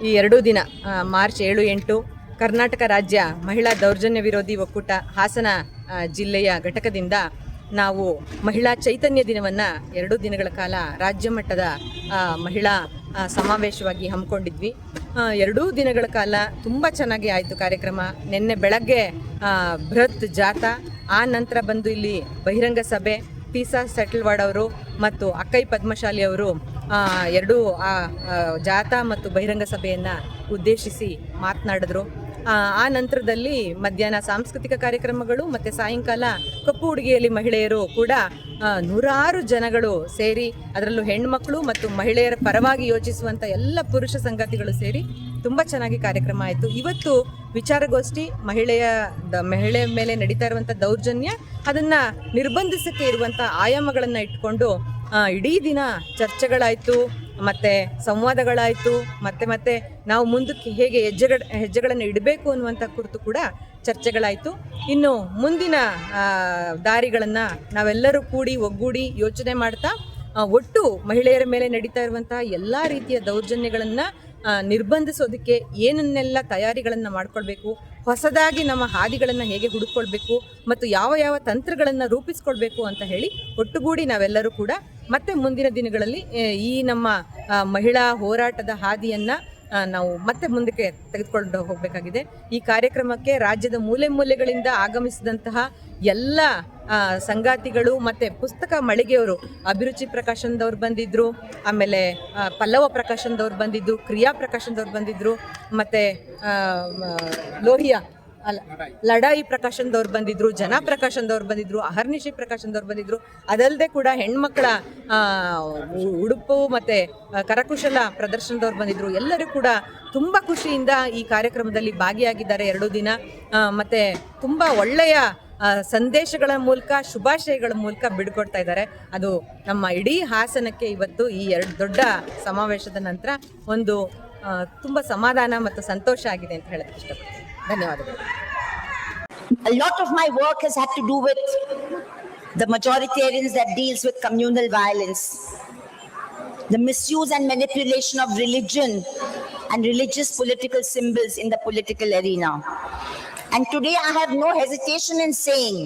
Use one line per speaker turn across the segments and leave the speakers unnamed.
ಈ 2 ದಿನ ಮಾರ್ಚ್ 7-8 ಕರ್ನಾಟಕ ರಾಜ್ಯ ಮಹಿಳಾ ದೌರ್ಜನ್ಯ ವಿರೋಧಿ ಒಕ್ಕೂಟ ಹಾಸನ ಜಿಲ್ಲೆಯ ಘಟಕದಿಂದ ನಾವು ಮಹಿಳಾ ಚೈತನ್ಯ ದಿನವನ್ನು 2 ದಿನಗಳ ಕಾಲ ರಾಜ್ಯ ಮಟ್ಟದ ಮಹಿಳಾ ಸಮಾವೇಶವಾಗಿ ಹಮ್ಮಿಕೊಂಡಿದ್ವಿ. 2 ದಿನಗಳ ಕಾಲ ತುಂಬ ಚೆನ್ನಾಗಿ ಆಯಿತು ಕಾರ್ಯಕ್ರಮ. ನಿನ್ನೆ ಬೆಳಗ್ಗೆ ಬೃಹತ್ ಜಾಥಾ, ಆ ನಂತರ ಬಂದು ಇಲ್ಲಿ ಬಹಿರಂಗ ಸಭೆ, ತೀಸಾ ಸೆಟಲ್ವಾಡ್ ಅವರು ಮತ್ತು ಅಕ್ಕೈ ಪದ್ಮಶಾಲಿ ಅವರು ಎರಡೂ ಜಾಥಾ ಮತ್ತು ಬಹಿರಂಗ ಸಭೆಯನ್ನು ಉದ್ದೇಶಿಸಿ ಮಾತನಾಡಿದ್ರು. ಆ ನಂತರದಲ್ಲಿ ಮಧ್ಯಾಹ್ನ ಸಾಂಸ್ಕೃತಿಕ ಕಾರ್ಯಕ್ರಮಗಳು ಮತ್ತು ಸಾಯಂಕಾಲ ಕಪ್ಪು ಹುಡುಗಿಯಲ್ಲಿ ಮಹಿಳೆಯರು ಕೂಡ ನೂರಾರು ಜನಗಳು ಸೇರಿ, ಅದರಲ್ಲೂ ಹೆಣ್ಮಕ್ಳು ಮತ್ತು ಮಹಿಳೆಯರ ಪರವಾಗಿ ಯೋಚಿಸುವಂಥ ಎಲ್ಲ ಪುರುಷ ಸಂಗಾತಿಗಳು ಸೇರಿ ತುಂಬ ಚೆನ್ನಾಗಿ ಕಾರ್ಯಕ್ರಮ ಆಯಿತು. ಇವತ್ತು ವಿಚಾರಗೋಷ್ಠಿ ಮಹಿಳೆ ಮೇಲೆ ನಡೀತಾ ಇರುವಂಥ ದೌರ್ಜನ್ಯ, ಅದನ್ನು ನಿರ್ಬಂಧಿಸಕ್ಕೆ ಇರುವಂಥ ಆಯಾಮಗಳನ್ನು ಇಟ್ಕೊಂಡು ಇಡೀ ದಿನ ಚರ್ಚೆಗಳಾಯಿತು, ಮತ್ತು ಸಂವಾದಗಳಾಯಿತು, ಮತ್ತೆ ನಾವು ಮುಂದಕ್ಕೆ ಹೇಗೆ ಹೆಜ್ಜೆಗಳನ್ನು ಇಡಬೇಕು ಅನ್ನುವಂಥ ಕುರಿತು ಕೂಡ ಚರ್ಚೆಗಳಾಯಿತು. ಇನ್ನು ಮುಂದಿನ ದಾರಿಗಳನ್ನು ನಾವೆಲ್ಲರೂ ಒಗ್ಗೂಡಿ ಯೋಚನೆ ಮಾಡ್ತಾ ಒಟ್ಟು ಮಹಿಳೆಯರ ಮೇಲೆ ನಡೀತಾ ಇರುವಂತಹ ಎಲ್ಲ ರೀತಿಯ ದೌರ್ಜನ್ಯಗಳನ್ನು ನಿರ್ಬಂಧಿಸೋದಕ್ಕೆ ಏನನ್ನೆಲ್ಲ ತಯಾರಿಗಳನ್ನು ಮಾಡ್ಕೊಳ್ಬೇಕು, ಹೊಸದಾಗಿ ನಮ್ಮ ಹಾದಿಗಳನ್ನು ಹೇಗೆ ಹುಡುಕೊಳ್ಬೇಕು ಮತ್ತು ಯಾವ ತಂತ್ರಗಳನ್ನು ರೂಪಿಸ್ಕೊಳ್ಬೇಕು ಅಂತ ಹೇಳಿ ಒಟ್ಟುಗೂಡಿ ನಾವೆಲ್ಲರೂ ಕೂಡ ಮತ್ತೆ ಮುಂದಿನ ದಿನಗಳಲ್ಲಿ ಈ ನಮ್ಮ ಮಹಿಳಾ ಹೋರಾಟದ ಹಾದಿಯನ್ನು ನಾವು ಮತ್ತೆ ಮುಂದಕ್ಕೆ ತೆಗೆದುಕೊಂಡು ಹೋಗಬೇಕಾಗಿದೆ. ಈ ಕಾರ್ಯಕ್ರಮಕ್ಕೆ ರಾಜ್ಯದ ಮೂಲೆ ಮೂಲೆಗಳಿಂದ ಆಗಮಿಸಿದಂತಹ ಎಲ್ಲ ಸಂಗಾತಿಗಳು ಮತ್ತು ಪುಸ್ತಕ ಮಳಿಗೆಯವರು, ಅಭಿರುಚಿ ಪ್ರಕಾಶನದವ್ರು ಬಂದಿದ್ದರು, ಆಮೇಲೆ ಪಲ್ಲವ ಪ್ರಕಾಶನದವ್ರು ಬಂದಿದ್ದರು, ಕ್ರಿಯಾ ಪ್ರಕಾಶನದವ್ರು ಬಂದಿದ್ದರು, ಮತ್ತು ಲಡಾಯಿ ಪ್ರಕಾಶನದವ್ರು ಬಂದಿದ್ದರು, ಜನ ಪ್ರಕಾಶನದವ್ರು ಬಂದಿದ್ದರು, ಅಹರ್ನಿಶಿ ಪ್ರಕಾಶನದವ್ರು ಬಂದಿದ್ದರು. ಅದಲ್ಲದೆ ಕೂಡ ಹೆಣ್ಮಕ್ಕಳ ಉಡುಪು ಮತ್ತು ಕರಕುಶಲ ಪ್ರದರ್ಶನದವ್ರು ಬಂದಿದ್ದರು. ಎಲ್ಲರೂ ಕೂಡ ತುಂಬ ಖುಷಿಯಿಂದ ಈ ಕಾರ್ಯಕ್ರಮದಲ್ಲಿ ಭಾಗಿಯಾಗಿದ್ದಾರೆ 2 ದಿನ. ಮತ್ತು ತುಂಬ ಒಳ್ಳೆಯ ಸಂದೇಶಗಳ ಮೂಲಕ, ಶುಭಾಶಯಗಳ ಮೂಲಕ ಬಿಡ್ಕೊಡ್ತಾ ಇದ್ದಾರೆ. ಅದು ನಮ್ಮ ಇಡೀ ಹಾಸನಕ್ಕೆ ಇವತ್ತು ಈ 2 ದೊಡ್ಡ ಸಮಾವೇಶದ ನಂತರ ಒಂದು ತುಂಬ ಸಮಾಧಾನ ಮತ್ತು ಸಂತೋಷ ಆಗಿದೆ ಅಂತ ಹೇಳಕ್ಕೆ ಇಷ್ಟಪಡ್ತೀನಿ. ಧನ್ಯವಾದಗಳು.
A lot of my work has had to do with the majoritarians that deals with communal violence, the misuse and manipulation of religion and religious political symbols in the political arena. And today I have no hesitation in saying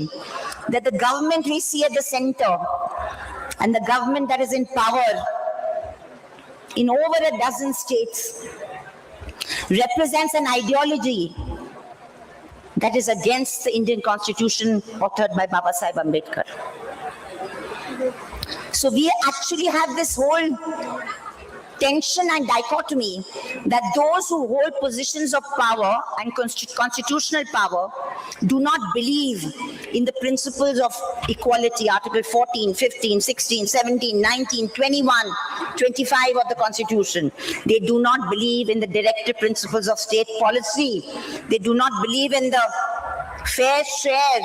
that the government we see at the center and the government that is in power in over a dozen states represents an ideology that is against the Indian Constitution authored by Baba Saheb Ambedkar. So we actually have this whole tension and dichotomy that those who hold positions of power and constitutional power do not believe in the principles of equality, Article 14, 15, 16, 17, 19, 21, 25 of the Constitution. They do not believe in the directive principles of state policy. They do not believe in the fair share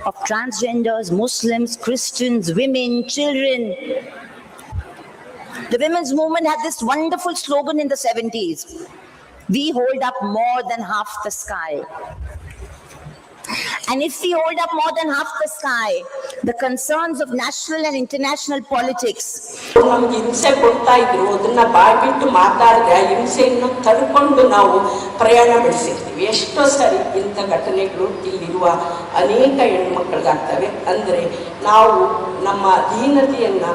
of transgenders, Muslims, Christians, women, children. The women's movement had this wonderful slogan in the 70s. We hold up more than half the sky. And if we hold up more than half the sky, the concerns of national and international politics.
ನಮ್ಗೆ ಹಿಂಸೆ ಕೊಡ್ತಾ ಇದ್ರು, ಅದನ್ನ ಬಾಯ್ಬಿಟ್ಟು ಮಾತಾಡಿದ್ರೆ ಹಿಂಸೆಯನ್ನು ತಡ್ಕೊಂಡು ನಾವು ಪ್ರಯಾಣ ಬೆಳೆಸಿರ್ತೀವಿ. ಎಷ್ಟೋ ಸರಿ ಇಂಥ ಘಟನೆಗಳು ಇಲ್ಲಿರುವ ಅನೇಕ ಹೆಣ್ಮಕ್ಳಿಗಾಗ್ತವೆ. ಅಂದರೆ ನಾವು ನಮ್ಮ ಅಧೀನತೆಯನ್ನು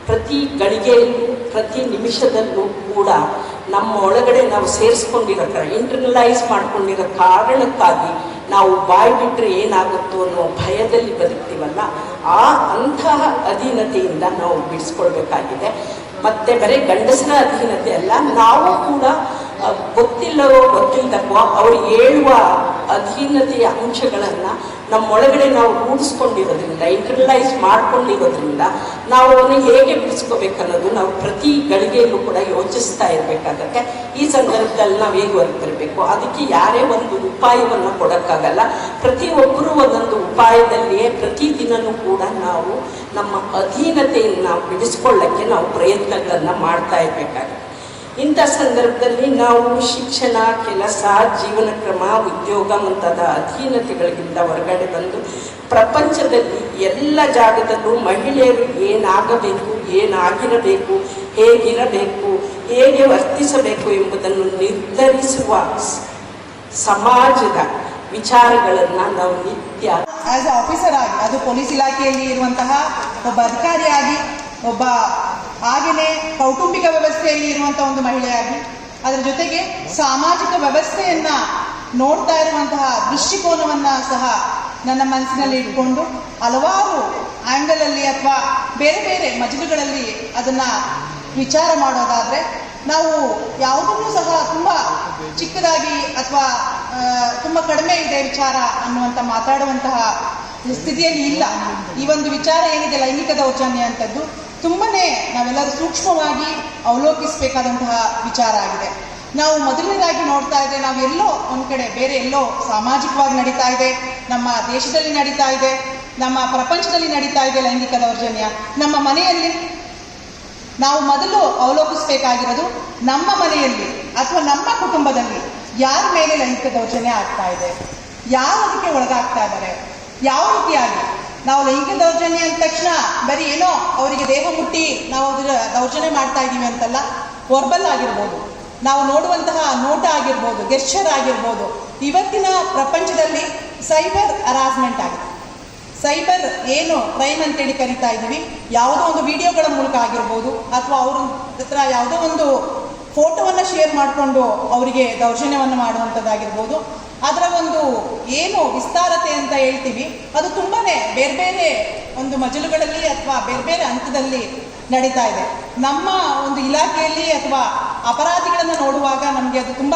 ಪ್ರತಿ ಗಳಿಗೆಯಲ್ಲೂ ಪ್ರತಿ ನಿಮಿಷದಲ್ಲೂ ಕೂಡ ನಮ್ಮ ಒಳಗಡೆ ನಾವು ಸೇರಿಸ್ಕೊಂಡಿರೋ ಇಂಟರ್ನಲೈಸ್ ಮಾಡ್ಕೊಂಡಿರೋ ಕಾರಣಕ್ಕಾಗಿ ನಾವು ಬಾಯಿ ಬಿಟ್ಟರೆ ಏನಾಗುತ್ತೋ ಅನ್ನೋ ಭಯದಲ್ಲಿ ಬದುಕ್ತೀವಲ್ಲ, ಅಂತಹ ಅಧೀನತೆಯಿಂದ ನಾವು ಬಿಡಿಸ್ಕೊಳ್ಬೇಕಾಗಿದೆ. ಮತ್ತು ಬರೀ ಗಂಡಸರ ಅಧೀನತೆ ಅಲ್ಲ, ನಾವು ಕೂಡ ಗೊತ್ತಿಲ್ಲವೋ ಗೊತ್ತಿಲ್ಲದಕ್ಕೋ ಅವ್ರು ಹೇಳುವ ಅಧೀನತೆಯ ಅಂಶಗಳನ್ನು ನಮ್ಮೊಳಗಡೆ ನಾವು ರೂಢಿಸ್ಕೊಂಡಿರೋದ್ರಿಂದ, ಇಂಟರ್ನಲೈಸ್ ಮಾಡ್ಕೊಂಡಿರೋದ್ರಿಂದ ನಾವು ಅವನ್ನ ಹೇಗೆ ಬಿಡಿಸ್ಕೋಬೇಕನ್ನೋದು ನಾವು ಪ್ರತಿ ಗಳಿಗೆಯಲ್ಲೂ ಕೂಡ ಯೋಚಿಸ್ತಾ ಇರಬೇಕಾಗತ್ತೆ. ಈ ಸಂದರ್ಭದಲ್ಲಿ ನಾವು ಹೇಗೆ ಹೊರಟಿರಬೇಕು, ಅದಕ್ಕೆ ಯಾರೇ ಒಂದು ಉಪಾಯವನ್ನು ಕೊಡೋಕ್ಕಾಗಲ್ಲ. ಪ್ರತಿಯೊಬ್ಬರೂ ಒಂದೊಂದು ಉಪಾಯದಲ್ಲಿಯೇ ಪ್ರತಿದಿನವೂ ಕೂಡ ನಾವು ನಮ್ಮ ಅಧೀನತೆಯನ್ನು ಬಿಡಿಸ್ಕೊಳ್ಳೋಕ್ಕೆ ನಾವು ಪ್ರಯತ್ನಗಳನ್ನು ಮಾಡ್ತಾ ಇರಬೇಕಾಗುತ್ತೆ. ಇಂಥ ಸಂದರ್ಭದಲ್ಲಿ ನಾವು ಶಿಕ್ಷಣ, ಕೆಲಸ, ಜೀವನ ಕ್ರಮ, ಉದ್ಯೋಗ ಮುಂತಾದ ಅಧೀನತೆಗಳಿಂದ ಹೊರಗಡೆ ಬಂದು ಪ್ರಪಂಚದಲ್ಲಿ ಎಲ್ಲ ಜಾಗದಲ್ಲೂ ಮಹಿಳೆಯರು ಏನಾಗಬೇಕು, ಏನಾಗಿರಬೇಕು, ಹೇಗಿರಬೇಕು, ಹೇಗೆ ವರ್ತಿಸಬೇಕು ಎಂಬುದನ್ನು ನಿರ್ಧರಿಸುವ ಸಮಾಜದ ವಿಚಾರಗಳನ್ನು ನಾವು ನಿತ್ಯ
ಆಸ್ ಎ ಆಫೀಸರ್ ಆಗಿ, ಅದು ಪೊಲೀಸ್ ಇಲಾಖೆಯಲ್ಲಿ ಇರುವಂತಹ ಒಬ್ಬ ಅಧಿಕಾರಿಯಾಗಿ, ಒಬ್ಬ ಹಾಗೆಯೇ ಕೌಟುಂಬಿಕ ವ್ಯವಸ್ಥೆಯಲ್ಲಿ ಇರುವಂಥ ಒಂದು ಮಹಿಳೆಯಾಗಿ, ಅದರ ಜೊತೆಗೆ ಸಾಮಾಜಿಕ ವ್ಯವಸ್ಥೆಯನ್ನ ನೋಡ್ತಾ ಇರುವಂತಹ ದೃಷ್ಟಿಕೋನವನ್ನ ಸಹ ನನ್ನ ಮನಸ್ಸಿನಲ್ಲಿ ಇಟ್ಕೊಂಡು ಹಲವಾರು ಆಂಗಲ್ ಅಲ್ಲಿ ಅಥವಾ ಬೇರೆ ಬೇರೆ ಮಜಲುಗಳಲ್ಲಿ ಅದನ್ನ ವಿಚಾರ ಮಾಡೋದಾದ್ರೆ ನಾವು ಯಾವುದನ್ನು ಸಹ ತುಂಬಾ ಚಿಕ್ಕದಾಗಿ ಅಥವಾ ತುಂಬಾ ಕಡಿಮೆ ಇದೆ ವಿಚಾರ ಅನ್ನುವಂಥ ಮಾತಾಡುವಂತಹ ಸ್ಥಿತಿಯಲ್ಲಿ ಇಲ್ಲ. ಈ ಒಂದು ವಿಚಾರ ಏನಿದೆ ಲೈಂಗಿಕ ದೌರ್ಜನ್ಯ ಅಂತದ್ದು ತುಂಬನೇ ನಾವೆಲ್ಲರೂ ಸೂಕ್ಷ್ಮವಾಗಿ ಅವಲೋಕಿಸಬೇಕಾದಂತಹ ವಿಚಾರ ಆಗಿದೆ. ನಾವು ಮೊದಲನೇದಾಗಿ ನೋಡ್ತಾ ಇದ್ರೆ ನಾವು ಎಲ್ಲೋ ಒಂದ್ ಕಡೆ ಬೇರೆ ಎಲ್ಲೋ ಸಾಮಾಜಿಕವಾಗಿ ನಡೀತಾ ಇದೆ, ನಮ್ಮ ದೇಶದಲ್ಲಿ ನಡೀತಾ ಇದೆ, ನಮ್ಮ ಪ್ರಪಂಚದಲ್ಲಿ ನಡೀತಾ ಇದೆ ಲೈಂಗಿಕ ದೌರ್ಜನ್ಯ. ನಮ್ಮ ಮನೆಯಲ್ಲಿ ನಾವು ಮೊದಲು ಅವಲೋಕಿಸಬೇಕಾಗಿರೋದು ನಮ್ಮ ಮನೆಯಲ್ಲಿ ಅಥವಾ ನಮ್ಮ ಕುಟುಂಬದಲ್ಲಿ ಯಾರ ಮೇಲೆ ಲೈಂಗಿಕ ದೌರ್ಜನ್ಯ ಆಗ್ತಾ ಇದೆ, ಯಾರು ಅದಕ್ಕೆ ಒಳಗಾಗ್ತಾ ಇದ್ದಾರೆ, ಯಾವ ರೀತಿಯಾಗಿ. ನಾವು ಲೈಂಗಿಕ ದೌರ್ಜನ್ಯ ಅಂದ ತಕ್ಷಣ ಬರೀ ಏನೋ ಅವರಿಗೆ ದೇಹ ಮುಟ್ಟಿ ನಾವು ಅದರ ದೌರ್ಜನ್ಯ ಮಾಡ್ತಾ ಇದ್ದೀವಿ ಅಂತಲ್ಲ, ವರ್ಬಲ್ ಆಗಿರ್ಬೋದು, ನಾವು ನೋಡುವಂತಹ ನೋಟ ಆಗಿರ್ಬೋದು, ಗೆಸ್ಚರ್ ಆಗಿರ್ಬೋದು. ಇವತ್ತಿನ ಪ್ರಪಂಚದಲ್ಲಿ ಸೈಬರ್ ಹರಾಸ್ಮೆಂಟ್ ಆಗಿದೆ. ಸೈಬರ್ ಏನು ಕ್ರೈಮ್ ಅಂತೇಳಿ ಕರಿತಾ ಇದ್ದೀವಿ, ಯಾವುದೋ ಒಂದು ವಿಡಿಯೋಗಳ ಮೂಲಕ ಆಗಿರ್ಬೋದು ಅಥವಾ ಅವ್ರ ಹತ್ರ ಯಾವುದೋ ಒಂದು ಫೋಟೋವನ್ನು ಶೇರ್ ಮಾಡಿಕೊಂಡು ಅವರಿಗೆ ದೌರ್ಜನ್ಯವನ್ನು ಮಾಡುವಂಥದ್ದಾಗಿರ್ಬೋದು. ಅದರ ಒಂದು ಏನು ವಿಸ್ತಾರತೆ ಅಂತ ಹೇಳ್ತೀವಿ ಅದು ತುಂಬಾನೇ ಬೇರೆ ಬೇರೆ ಒಂದು ಮಜಲುಗಳಲ್ಲಿ ಅಥವಾ ಬೇರೆ ಬೇರೆ ಹಂತದಲ್ಲಿ ನಡೀತಾ ಇದೆ. ನಮ್ಮ ಒಂದು ಇಲಾಖೆಯಲ್ಲಿ ಅಥವಾ ಅಪರಾಧಿಗಳನ್ನು ನೋಡುವಾಗ ನಮಗೆ ಅದು ತುಂಬ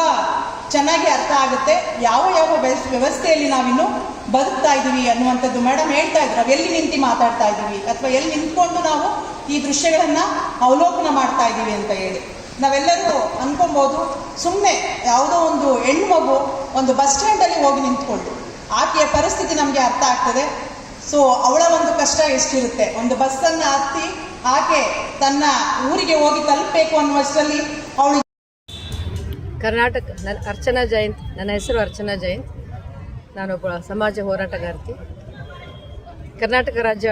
ಚೆನ್ನಾಗಿ ಅರ್ಥ ಆಗುತ್ತೆ, ಯಾವ ಯಾವ ವ್ಯವಸ್ಥೆಯಲ್ಲಿ ನಾವಿನ್ನು ಬದುಕ್ತಾ ಇದ್ದೀವಿ ಅನ್ನುವಂಥದ್ದು. ಮೇಡಮ್ ಹೇಳ್ತಾ ಇದ್ರು, ನಾವು ಎಲ್ಲಿ ನಿಂತು ಮಾತಾಡ್ತಾ ಇದ್ದೀವಿ ಅಥವಾ ಎಲ್ಲಿ ನಿಂತ್ಕೊಂಡು ನಾವು ಈ ದೃಶ್ಯಗಳನ್ನು ಅವಲೋಕನ ಮಾಡ್ತಾ ಇದ್ದೀವಿ ಅಂತ ಹೇಳಿ. ನಾವೆಲ್ಲರೂ ಅನ್ಕೊಬೋದು, ಸುಮ್ಮನೆ ಯಾವುದೋ ಒಂದು ಹೆಣ್ಣು ಮಗು ಒಂದು ಬಸ್ ಸ್ಟ್ಯಾಂಡಲ್ಲಿ ಹೋಗಿ ನಿಂತ್ಕೊಂಡು ಆಕೆಯ ಪರಿಸ್ಥಿತಿ ನಮಗೆ ಅರ್ಥ ಆಗ್ತದೆ. ಸೊ ಅವಳ ಒಂದು ಕಷ್ಟ ಎಷ್ಟಿರುತ್ತೆ, ಒಂದು ಬಸ್ಸನ್ನು ಹತ್ತಿ ಆಕೆ ತನ್ನ ಊರಿಗೆ ಹೋಗಿ ತಲುಪಬೇಕು ಅನ್ನುವಷ್ಟರಲ್ಲಿ ಅವಳು.
ಕರ್ನಾಟಕ, ಅರ್ಚನಾ ಜಯಂತ್, ನನ್ನ ಹೆಸರು ಅರ್ಚನಾ ಜಯಂತ್. ನಾನೊಬ್ಬ ಸಮಾಜ ಹೋರಾಟಗಾರ್ತಿ. ಕರ್ನಾಟಕ ರಾಜ್ಯ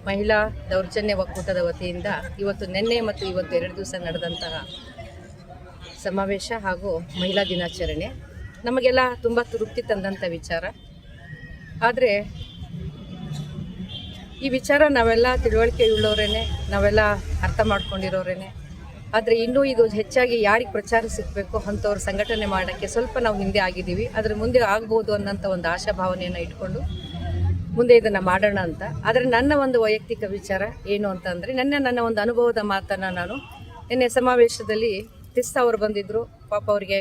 ಮಹಿಳಾ ದೌರ್ಜನ್ಯ ಒಕ್ಕೂಟದ ವತಿಯಿಂದ ಇವತ್ತು ನಿನ್ನೆ ಮತ್ತು ಇವತ್ತು 2 ದಿವಸ ನಡೆದಂತಹ ಸಮಾವೇಶ ಹಾಗೂ ಮಹಿಳಾ ದಿನಾಚರಣೆ ನಮಗೆಲ್ಲ ತುಂಬ ತೃಪ್ತಿ ತಂದಂಥ ವಿಚಾರ. ಆದರೆ ಈ ವಿಚಾರ ನಾವೆಲ್ಲ ತಿಳುವಳಿಕೆ ಉಳ್ಳವರೇನೆ, ನಾವೆಲ್ಲ ಅರ್ಥ ಮಾಡ್ಕೊಂಡಿರೋರೇನೆ. ಆದರೆ ಇನ್ನೂ ಇದು ಹೆಚ್ಚಾಗಿ ಯಾರಿಗೆ ಪ್ರಚಾರ ಸಿಗಬೇಕು ಅಂಥವ್ರು ಸಂಘಟನೆ ಮಾಡೋಕ್ಕೆ ಸ್ವಲ್ಪ ನಾವು ಹಿಂದೆ ಆಗಿದ್ದೀವಿ. ಅದರ ಮುಂದೆ ಆಗ್ಬೋದು ಅನ್ನೋಂಥ ಒಂದು ಆಶಾಭಾವನೆಯನ್ನು ಇಟ್ಕೊಂಡು ಮುಂದೆ ಇದನ್ನು ಮಾಡೋಣ ಅಂತ. ಆದರೆ ನನ್ನ ಒಂದು ವೈಯಕ್ತಿಕ ವಿಚಾರ ಏನು ಅಂತಂದರೆ, ನನ್ನ ಒಂದು ಅನುಭವದ ಮಾತನ್ನು ನಾನು ನಿನ್ನೆ ಸಮಾವೇಶದಲ್ಲಿ ತಿಸ್ತಾ ಅವರು ಬಂದಿದ್ದರು. ಪಾಪ ಅವರಿಗೆ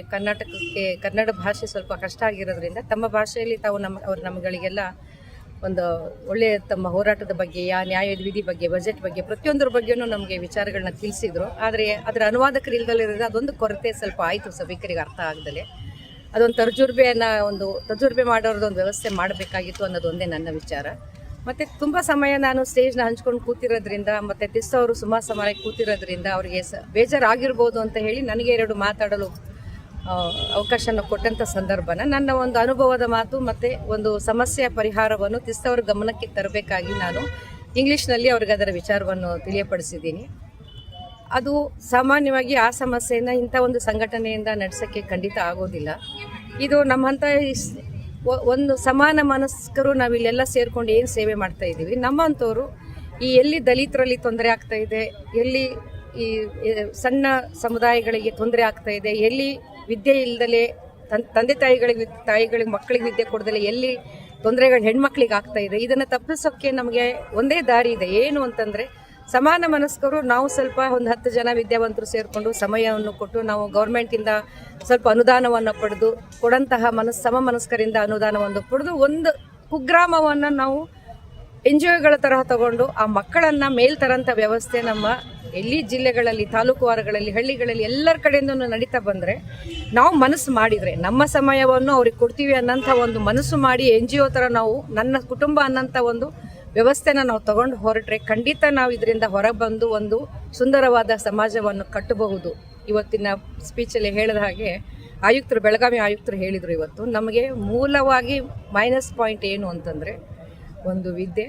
ಕನ್ನಡ ಭಾಷೆ ಸ್ವಲ್ಪ ಕಷ್ಟ ಆಗಿರೋದ್ರಿಂದ ತಮ್ಮ ಭಾಷೆಯಲ್ಲಿ ತಾವು ಅವ್ರು ನಮ್ಮಗಳಿಗೆಲ್ಲ ಒಂದು ಒಳ್ಳೆಯ ತಮ್ಮ ಹೋರಾಟದ ಬಗ್ಗೆ, ನ್ಯಾಯದ ವಿಧಿ ಬಗ್ಗೆ, ಬಜೆಟ್ ಬಗ್ಗೆ, ಪ್ರತಿಯೊಂದರ ಬಗ್ಗೆಯೂ ನಮಗೆ ವಿಚಾರಗಳನ್ನ ತಿಳಿಸಿದ್ರು. ಆದರೆ ಅದರ ಅನುವಾದಕರಿಲ್ಲದಲ್ಲಿರೋದು ಅದೊಂದು ಕೊರತೆ ಸ್ವಲ್ಪ ಆಯಿತು, ಸಭಿಕರಿಗೆ ಅರ್ಥ ಆಗದಲೆ. ಅದೊಂದು ತರ್ಜುರ್ಬೆ ಮಾಡೋರದೊಂದು ವ್ಯವಸ್ಥೆ ಮಾಡಬೇಕಾಗಿತ್ತು ಅನ್ನೋದು ಒಂದೇ ನನ್ನ ವಿಚಾರ. ಮತ್ತು ತುಂಬ ಸಮಯ ನಾನು ಸ್ಟೇಜ್ನ ಹಂಚ್ಕೊಂಡು ಕೂತಿರೋದ್ರಿಂದ ಮತ್ತು ತಿಸ್ಸವರು ಸುಮಾರು ಸಮಯ ಕೂತಿರೋದ್ರಿಂದ ಅವರಿಗೆ ಬೇಜಾರಾಗಿರ್ಬೋದು ಅಂತ ಹೇಳಿ ನನಗೆ 2 ಮಾತಾಡಲು ಅವಕಾಶನ ಕೊಟ್ಟಂಥ ಸಂದರ್ಭನ ನನ್ನ ಒಂದು ಅನುಭವದ ಮಾತು ಮತ್ತು ಒಂದು ಸಮಸ್ಯೆಯ ಪರಿಹಾರವನ್ನು ತಿಸ್ತವರ ಗಮನಕ್ಕೆ ತರಬೇಕಾಗಿ ನಾನು ಇಂಗ್ಲೀಷ್ನಲ್ಲಿ ಅವ್ರಿಗೆ ಅದರ ವಿಚಾರವನ್ನು ತಿಳಿಯಪಡಿಸಿದ್ದೀನಿ. ಅದು ಸಾಮಾನ್ಯವಾಗಿ ಆ ಸಮಸ್ಯೆಯನ್ನು ಇಂಥ ಒಂದು ಸಂಘಟನೆಯಿಂದ ನಡೆಸೋಕ್ಕೆ ಖಂಡಿತ ಆಗೋದಿಲ್ಲ. ಇದು ನಮ್ಮಂಥ ಒಂದು ಸಮಾನ ಮನಸ್ಕರು ನಾವಿಲ್ಲೆಲ್ಲ ಸೇರ್ಕೊಂಡು ಏನು ಸೇವೆ ಮಾಡ್ತಾ ಇದ್ದೀವಿ, ನಮ್ಮಂಥವ್ರು ಈ ಎಲ್ಲಿ ದಲಿತರಲ್ಲಿ ತೊಂದರೆ ಆಗ್ತಾ ಇದೆ, ಎಲ್ಲಿ ಈ ಸಣ್ಣ ಸಮುದಾಯಗಳಿಗೆ ತೊಂದರೆ ಆಗ್ತಾ ಇದೆ, ಎಲ್ಲಿ ವಿದ್ಯೆ ಇಲ್ಲದಲೇ ತಂದೆ ತಾಯಿಗಳಿಗೆ ಮಕ್ಕಳಿಗೆ ವಿದ್ಯೆ ಕೊಡದಲೆ ಎಲ್ಲಿ ತೊಂದರೆಗಳು ಹೆಣ್ಮಕ್ಳಿಗೆ ಆಗ್ತಾ ಇದೆ, ಇದನ್ನು ತಪ್ಪಿಸೋಕ್ಕೆ ನಮಗೆ ಒಂದೇ ದಾರಿ ಇದೆ. ಏನು ಅಂತಂದರೆ ಸಮಾನ ಮನಸ್ಕರು ನಾವು ಸ್ವಲ್ಪ ಒಂದು 10 ಜನ ವಿದ್ಯಾವಂತರು ಸೇರಿಕೊಂಡು ಸಮಯವನ್ನು ಕೊಟ್ಟು ನಾವು ಗೌರ್ಮೆಂಟಿಂದ ಸ್ವಲ್ಪ ಅನುದಾನವನ್ನು ಪಡೆದು ಕೊಡಂತಹ ಸಮ ಮನಸ್ಕರಿಂದ ಅನುದಾನವನ್ನು ಪಡೆದು ಒಂದು ಕುಗ್ರಾಮವನ್ನು ನಾವು NGOಗಳ ತರಹ ತಗೊಂಡು ಆ ಮಕ್ಕಳನ್ನು ಮೇಲ್ತರಂಥ ವ್ಯವಸ್ಥೆ ನಮ್ಮ ಎಲ್ಲಿ ಜಿಲ್ಲೆಗಳಲ್ಲಿ, ತಾಲೂಕು ವಾರಗಳಲ್ಲಿ, ಹಳ್ಳಿಗಳಲ್ಲಿ ಎಲ್ಲರ ಕಡೆಯಿಂದ ನಡೀತಾ ಬಂದರೆ, ನಾವು ಮನಸ್ಸು ಮಾಡಿದರೆ ನಮ್ಮ ಸಮಯವನ್ನು ಅವ್ರಿಗೆ ಕೊಡ್ತೀವಿ ಅನ್ನೋಂಥ ಒಂದು ಮನಸ್ಸು ಮಾಡಿ NGO ಥರ ನಾವು ನನ್ನ ಕುಟುಂಬ ಅನ್ನೋಂಥ ಒಂದು ವ್ಯವಸ್ಥೆನ ನಾವು ತಗೊಂಡು ಹೊರಟ್ರೆ ಖಂಡಿತ ನಾವು ಇದರಿಂದ ಹೊರಬಂದು ಒಂದು ಸುಂದರವಾದ ಸಮಾಜವನ್ನು ಕಟ್ಟಬಹುದು. ಇವತ್ತಿನ ಸ್ಪೀಚಲ್ಲಿ ಹೇಳಿದ ಹಾಗೆ ಬೆಳಗಾವಿ ಆಯುಕ್ತರು ಹೇಳಿದರು, ಇವತ್ತು ನಮಗೆ ಮೂಲವಾಗಿ ಮೈನಸ್ ಪಾಯಿಂಟ್ ಏನು ಅಂತಂದರೆ ಒಂದು ವಿದ್ಯೆ,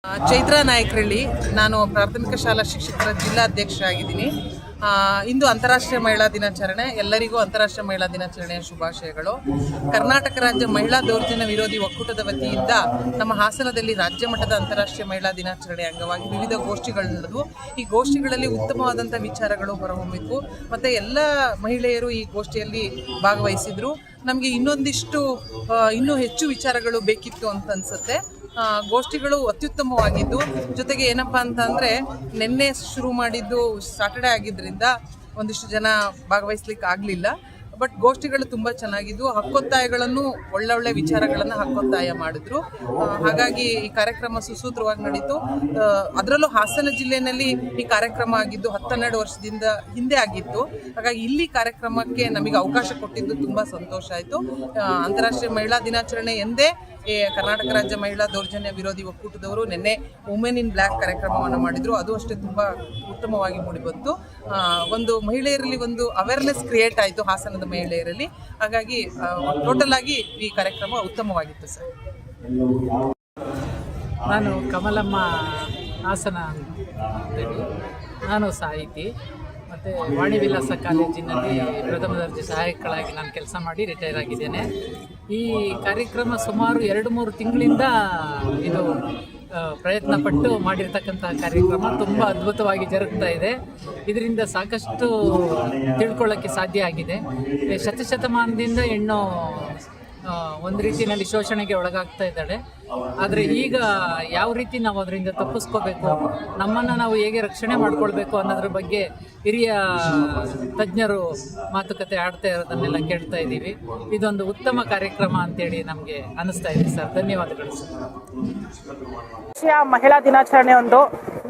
ಚೈತ್ರಾ ನಾಯಕರಳ್ಳಿ, ನಾನು ಪ್ರಾಥಮಿಕ ಶಾಲಾ ಶಿಕ್ಷಕರ ಜಿಲ್ಲಾಧ್ಯಕ್ಷ ಆಗಿದ್ದೀನಿ. ಇಂದು ಅಂತಾರಾಷ್ಟ್ರೀಯ ಮಹಿಳಾ ದಿನಾಚರಣೆ. ಎಲ್ಲರಿಗೂ ಅಂತಾರಾಷ್ಟ್ರೀಯ ಮಹಿಳಾ ದಿನಾಚರಣೆಯ ಶುಭಾಶಯಗಳು. ಕರ್ನಾಟಕ ರಾಜ್ಯ ಮಹಿಳಾ ದೌರ್ಜನ್ಯ ವಿರೋಧಿ ಒಕ್ಕೂಟದ ವತಿಯಿಂದ ನಮ್ಮ ಹಾಸನದಲ್ಲಿ ರಾಜ್ಯ ಮಟ್ಟದ ಅಂತಾರಾಷ್ಟ್ರೀಯ ಮಹಿಳಾ ದಿನಾಚರಣೆ ಅಂಗವಾಗಿ ವಿವಿಧ ಗೋಷ್ಠಿಗಳು ನಡೆದವು. ಈ ಗೋಷ್ಠಿಗಳಲ್ಲಿ ಉತ್ತಮವಾದಂಥ ವಿಚಾರಗಳು ಹೊರಹೊಮ್ಮಿತು ಮತ್ತು ಎಲ್ಲ ಮಹಿಳೆಯರು ಈ ಗೋಷ್ಠಿಯಲ್ಲಿ ಭಾಗವಹಿಸಿದರು. ನಮಗೆ ಇನ್ನೂ ಹೆಚ್ಚು ವಿಚಾರಗಳು ಬೇಕಿತ್ತು ಅಂತ ಅನಿಸುತ್ತೆ. ಗೋಷ್ಠಿಗಳು ಅತ್ಯುತ್ತಮವಾಗಿದ್ದು, ಜೊತೆಗೆ ಏನಪ್ಪ ಅಂತಂದರೆ ನಿನ್ನೆ ಶುರು ಮಾಡಿದ್ದು ಸಾಟರ್ಡೆ ಆಗಿದ್ದರಿಂದ ಒಂದಿಷ್ಟು ಜನ ಭಾಗವಹಿಸ್ಲಿಕ್ಕೆ ಆಗಲಿಲ್ಲ. ಬಟ್ ಗೋಷ್ಠಿಗಳು ತುಂಬ ಚೆನ್ನಾಗಿದ್ದು, ಹಕ್ಕೊತ್ತಾಯಗಳನ್ನು ಒಳ್ಳೊಳ್ಳೆ ವಿಚಾರಗಳನ್ನು ಹಕ್ಕೊತ್ತಾಯ ಮಾಡಿದ್ರು. ಹಾಗಾಗಿ ಈ ಕಾರ್ಯಕ್ರಮ ಸುಸೂತ್ರವಾಗಿ ನಡೀತು. ಅದರಲ್ಲೂ ಹಾಸನ ಜಿಲ್ಲೆಯಲ್ಲಿ ಈ ಕಾರ್ಯಕ್ರಮ ಆಗಿದ್ದು 10-12 ವರ್ಷದಿಂದ ಹಿಂದೆ ಆಗಿತ್ತು. ಹಾಗಾಗಿ ಇಲ್ಲಿ ಕಾರ್ಯಕ್ರಮಕ್ಕೆ ನಮಗೆ ಅವಕಾಶ ಕೊಟ್ಟಿದ್ದು ತುಂಬ ಸಂತೋಷ ಆಯಿತು. ಅಂತಾರಾಷ್ಟ್ರೀಯ ಮಹಿಳಾ ದಿನಾಚರಣೆ ಎಂದೇ ಕರ್ನಾಟಕ ರಾಜ್ಯ ಮಹಿಳಾ ದೌರ್ಜನ್ಯ ವಿರೋಧಿ ಒಕ್ಕೂಟದವರು ನಿನ್ನೆ ವುಮೆನ್ ಇನ್ ಬ್ಲ್ಯಾಕ್ ಕಾರ್ಯಕ್ರಮವನ್ನು ಮಾಡಿದರು. ಅದು ಅಷ್ಟೇ ತುಂಬ ಉತ್ತಮವಾಗಿ ಮೂಡಿಬಂತು. ಒಂದು ಮಹಿಳೆಯರಲ್ಲಿ ಒಂದು ಅವೇರ್ನೆಸ್ ಕ್ರಿಯೇಟ್ ಆಯಿತು ಹಾಸನದ ಮಹಿಳೆಯರಲ್ಲಿ. ಹಾಗಾಗಿ ಟೋಟಲ್ ಆಗಿ ಈ ಕಾರ್ಯಕ್ರಮ ಉತ್ತಮವಾಗಿತ್ತು ಸರ್.
ನಾನು ಕಮಲಮ್ಮ ಹಾಸನ ಅಂತೇಳಿ, ನಾನು ಸಾಹಿತಿ ಮತ್ತು ವಾಣಿವಿಲಾಸ ಕಾಲೇಜಿನಲ್ಲಿ ಪ್ರಥಮ ದರ್ಜೆ ಸಹಾಯಕಳಾಗಿ ನಾನು ಕೆಲಸ ಮಾಡಿ ರಿಟೈರ್ ಆಗಿದ್ದೇನೆ. ಈ ಕಾರ್ಯಕ್ರಮ ಸುಮಾರು 2-3 ತಿಂಗಳಿಂದ ಇದು ಪ್ರಯತ್ನ ಪಟ್ಟು ಮಾಡಿರ್ತಕ್ಕಂಥ ಕಾರ್ಯಕ್ರಮ ತುಂಬ ಅದ್ಭುತವಾಗಿ ಜರುಗ್ತಾ ಇದೆ. ಇದರಿಂದ ಸಾಕಷ್ಟು ತಿಳ್ಕೊಳ್ಳೋಕ್ಕೆ ಸಾಧ್ಯ ಆಗಿದೆ. ಶತಶತಮಾನದಿಂದ ಹೆಣ್ಣು ಒಂದು ರೀತಿಯಲ್ಲಿ ಶೋಷಣೆಗೆ ಒಳಗಾಗ್ತಾ ಇದ್ದಾಳೆ. ಆದರೆ ಈಗ ಯಾವ ರೀತಿ ನಾವು ಅದರಿಂದ ತಪ್ಪಿಸ್ಕೋಬೇಕು, ನಮ್ಮನ್ನು ನಾವು ಹೇಗೆ ರಕ್ಷಣೆ ಮಾಡ್ಕೊಳ್ಬೇಕು ಅನ್ನೋದ್ರ ಬಗ್ಗೆ ಹಿರಿಯ ತಜ್ಞರು ಮಾತುಕತೆ ಆಡ್ತಾ ಇರೋದನ್ನೆಲ್ಲ ಕೇಳ್ತಾ ಇದ್ದೀವಿ. ಇದೊಂದು ಉತ್ತಮ ಕಾರ್ಯಕ್ರಮ ಅಂತೇಳಿ ನಮಗೆ ಅನಿಸ್ತಾ ಇದೆ ಸರ್. ಧನ್ಯವಾದಗಳು
ಸರ್. ಮಹಿಳಾ ದಿನಾಚರಣೆ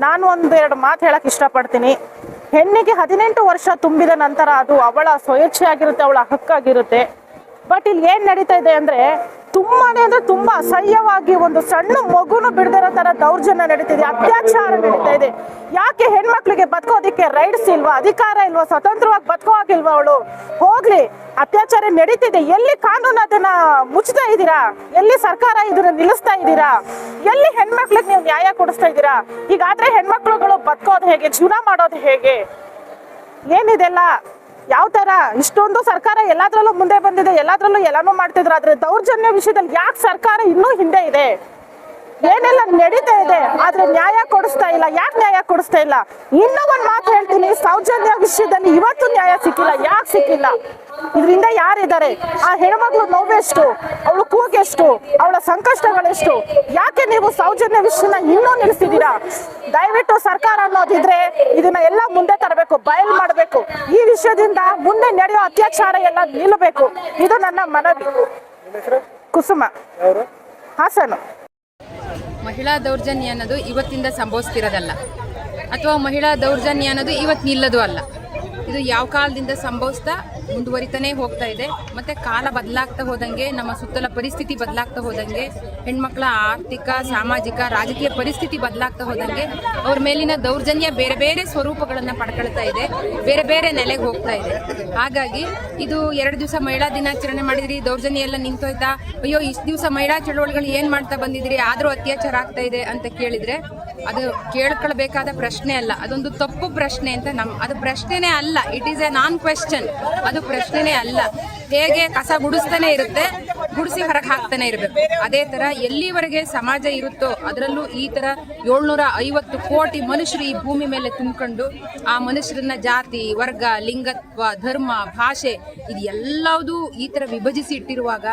ನಾನು ಒಂದೆರಡು ಮಾತು ಹೇಳಕ್ಕೆ ಇಷ್ಟಪಡ್ತೀನಿ. ಹೆಣ್ಣಿಗೆ 18 ವರ್ಷ ತುಂಬಿದ ನಂತರ ಅದು ಅವಳ ಸ್ವಇಚ್ಛೆಯಾಗಿರುತ್ತೆ, ಅವಳ ಹಕ್ಕಾಗಿರುತ್ತೆ. ಬಟ್ ಇಲ್ಲಿ ಏನ್ ನಡೀತಾ ಇದೆ ಅಂದ್ರೆ ತುಂಬಾ ಅಸಹ್ಯವಾಗಿ ಒಂದು ಸಣ್ಣ ಮಗುನು ಬಿಡದಿರೋ ತರ ದೌರ್ಜನ್ಯ ನಡೀತಿದೆ, ಅತ್ಯಾಚಾರ ನಡೀತಾ ಇದೆ. ಯಾಕೆ ಹೆಣ್ಮಕ್ಳಿಗೆ ಬದುಕೋದಿಕ್ಕೆ ರೈಟ್ಸ್ ಇಲ್ವಾ, ಅಧಿಕಾರ ಇಲ್ವಾ, ಸ್ವತಂತ್ರವಾಗಿ ಬದುಕೋ ಆಗಿಲ್ವಾ? ಅವಳು ಹೋಗ್ಲಿ, ಅತ್ಯಾಚಾರ ನಡೀತಿದೆ. ಎಲ್ಲಿ ಕಾನೂನು ಅದನ್ನ ಮುಚ್ತಾ ಇದ್ದೀರಾ? ಎಲ್ಲಿ ಸರ್ಕಾರ ಇದನ್ನ ನಿಲ್ಲಿಸ್ತಾ ಇದ್ದೀರಾ? ಎಲ್ಲಿ ಹೆಣ್ಮಕ್ಳಿಗೆ ನೀವು ನ್ಯಾಯ ಕೊಡಿಸ್ತಾ ಇದ್ದೀರಾ? ಹೀಗಾದ್ರೆ ಹೆಣ್ಮಕ್ಳುಗಳು ಬದುಕೋದು ಹೇಗೆ, ಜೀವನ ಮಾಡೋದು ಹೇಗೆ? ಏನಿದೆಲ್ಲ ಯಾವ ತರ? ಇಷ್ಟೊಂದು ಸರ್ಕಾರ ಎಲ್ಲಾದ್ರಲ್ಲೂ ಮುಂದೆ ಬಂದಿದೆ, ಎಲ್ಲಾದ್ರಲ್ಲೂ ಎಲ್ಲಾನು ಮಾಡ್ತಿದ್ರು. ಆದ್ರೆ ದೌರ್ಜನ್ಯ ವಿಷಯದಲ್ಲಿ ಯಾಕೆ ಸರ್ಕಾರ ಇನ್ನೂ ಹಿಂದೆ ಇದೆ? ಏನೆಲ್ಲ ನಡೀತಾ ಇದೆ, ಆದ್ರೆ ನ್ಯಾಯ ಕೊಡಿಸ್ತಾ ಇಲ್ಲ. ಯಾಕೆ ನ್ಯಾಯ ಕೊಡಿಸ್ತಾ ಇಲ್ಲ? ಇನ್ನೂ ಒಂದ್ ಮಾತು ಹೇಳ್ತೀನಿ, ಸೌಜನ್ಯ ವಿಷಯದಲ್ಲಿ ಇವತ್ತು ನ್ಯಾಯ ಸಿಕ್ಕಿಲ್ಲ. ಯಾಕೆ ಸಿಕ್ಕಿಲ್ಲ? ಇದರಿಂದ ಯಾರಿದ್ದಾರೆ? ಆ ಹೆಣ್ಮಕ್ಳು ನೋವೆಷ್ಟು, ಅವಳು ಕೂಗೆಷ್ಟು, ಅವಳ ಸಂಕಷ್ಟಗಳೆಷ್ಟು? ಯಾಕೆ ನೀವು ಸೌಜನ್ಯ ವಿಷಯನ ಇನ್ನೂ ನಿಲ್ಲಿಸಿದ್ದೀರಾ? ದಯವಿಟ್ಟು ಸರ್ಕಾರ ಅನ್ನೋದಿದ್ರೆ ಇದನ್ನ ಎಲ್ಲ ಮುಂದೆ ತರಬೇಕು, ಬಯಲು ಮಾಡಬೇಕು. ಈ ವಿಷಯದಿಂದ ಮುಂದೆ ನಡೆಯೋ ಅತ್ಯಾಚಾರ ಎಲ್ಲ ನಿಲ್ಲಬೇಕು. ಇದು ನನ್ನ ಮನವಿ. ಕುಸುಮ, ಹಾಸನ.
ಮಹಿಳಾ ದೌರ್ಜನ್ಯ ಅನ್ನೋದು ಇವತ್ತಿಂದ ಸಂಭವಿಸ್ತಿರೋದಲ್ಲ, ಅಥವಾ ಮಹಿಳಾ ದೌರ್ಜನ್ಯ ಅನ್ನೋದು ಇವತ್ತು ನಿಲ್ಲೋದು ಅಲ್ಲ. ಇದು ಯಾವ ಕಾಲದಿಂದ ಸಂಭವಿಸ್ತಾ ಮುಂದುವರಿತಾನೆ ಹೋಗ್ತಾ ಇದೆ. ಮತ್ತು ಕಾಲ ಬದಲಾಗ್ತಾ ಹೋದಂಗೆ, ನಮ್ಮ ಸುತ್ತಲ ಪರಿಸ್ಥಿತಿ ಬದಲಾಗ್ತಾ ಹೋದಂಗೆ, ಹೆಣ್ಮಕ್ಳ ಆರ್ಥಿಕ, ಸಾಮಾಜಿಕ, ರಾಜಕೀಯ ಪರಿಸ್ಥಿತಿ ಬದಲಾಗ್ತಾ ಹೋದಂಗೆ ಅವ್ರ ಮೇಲಿನ ದೌರ್ಜನ್ಯ ಬೇರೆ ಬೇರೆ ಸ್ವರೂಪಗಳನ್ನು ಪಡ್ಕೊಳ್ತಾ ಇದೆ, ಬೇರೆ ಬೇರೆ ನೆಲೆಗೆ ಹೋಗ್ತಾ ಇದೆ. ಹಾಗಾಗಿ ಇದು 2 ದಿವಸ ಮಹಿಳಾ ದಿನಾಚರಣೆ ಮಾಡಿದ್ರಿ, ದೌರ್ಜನ್ಯ ಎಲ್ಲ ನಿಂತೋಯ್ತಾ, ಅಯ್ಯೋ ಇಷ್ಟು ದಿವಸ ಮಹಿಳಾ ಚಳವಳಿಗಳು ಏನು ಮಾಡ್ತಾ ಬಂದಿದ್ರಿ, ಆದರೂ ಅತ್ಯಾಚಾರ ಆಗ್ತಾ ಇದೆ ಅಂತ ಕೇಳಿದರೆ ಅದು ಕೇಳ್ಕೊಳ್ಬೇಕಾದ ಪ್ರಶ್ನೆ ಅಲ್ಲ, ಅದೊಂದು ತಪ್ಪು ಪ್ರಶ್ನೆ ಅಂತ ಅದು ಪ್ರಶ್ನೆನೇ ಅಲ್ಲ. It is A non question. ಅದು ಪ್ರಶ್ನೆನೇ ಅಲ್ಲ. ಹೇಗೆ ಕಸ ಗುಡಿಸ್ತಾನೆ ಇರುತ್ತೆ, ಗುಡಿಸಿ ಹೊರಗೆ ಹಾಕ್ತಾನೆ ಇರಬೇಕು. ಅದೇ ತರ ಎಲ್ಲಿವರೆಗೆ ಸಮಾಜ ಇರುತ್ತೋ ಅದರಲ್ಲೂ ಈ ತರ 750 ಕೋಟಿ ಮನುಷ್ಯರು ಈ ಭೂಮಿ ಮೇಲೆ ತುಂಬಿಕೊಂಡು ಆ ಮನುಷ್ಯರನ್ನ ಜಾತಿ, ವರ್ಗ, ಲಿಂಗತ್ವ, ಧರ್ಮ, ಭಾಷೆ ಇದೆಲ್ಲದೂ ಈ ತರ ವಿಭಜಿಸಿ ಇಟ್ಟಿರುವಾಗ,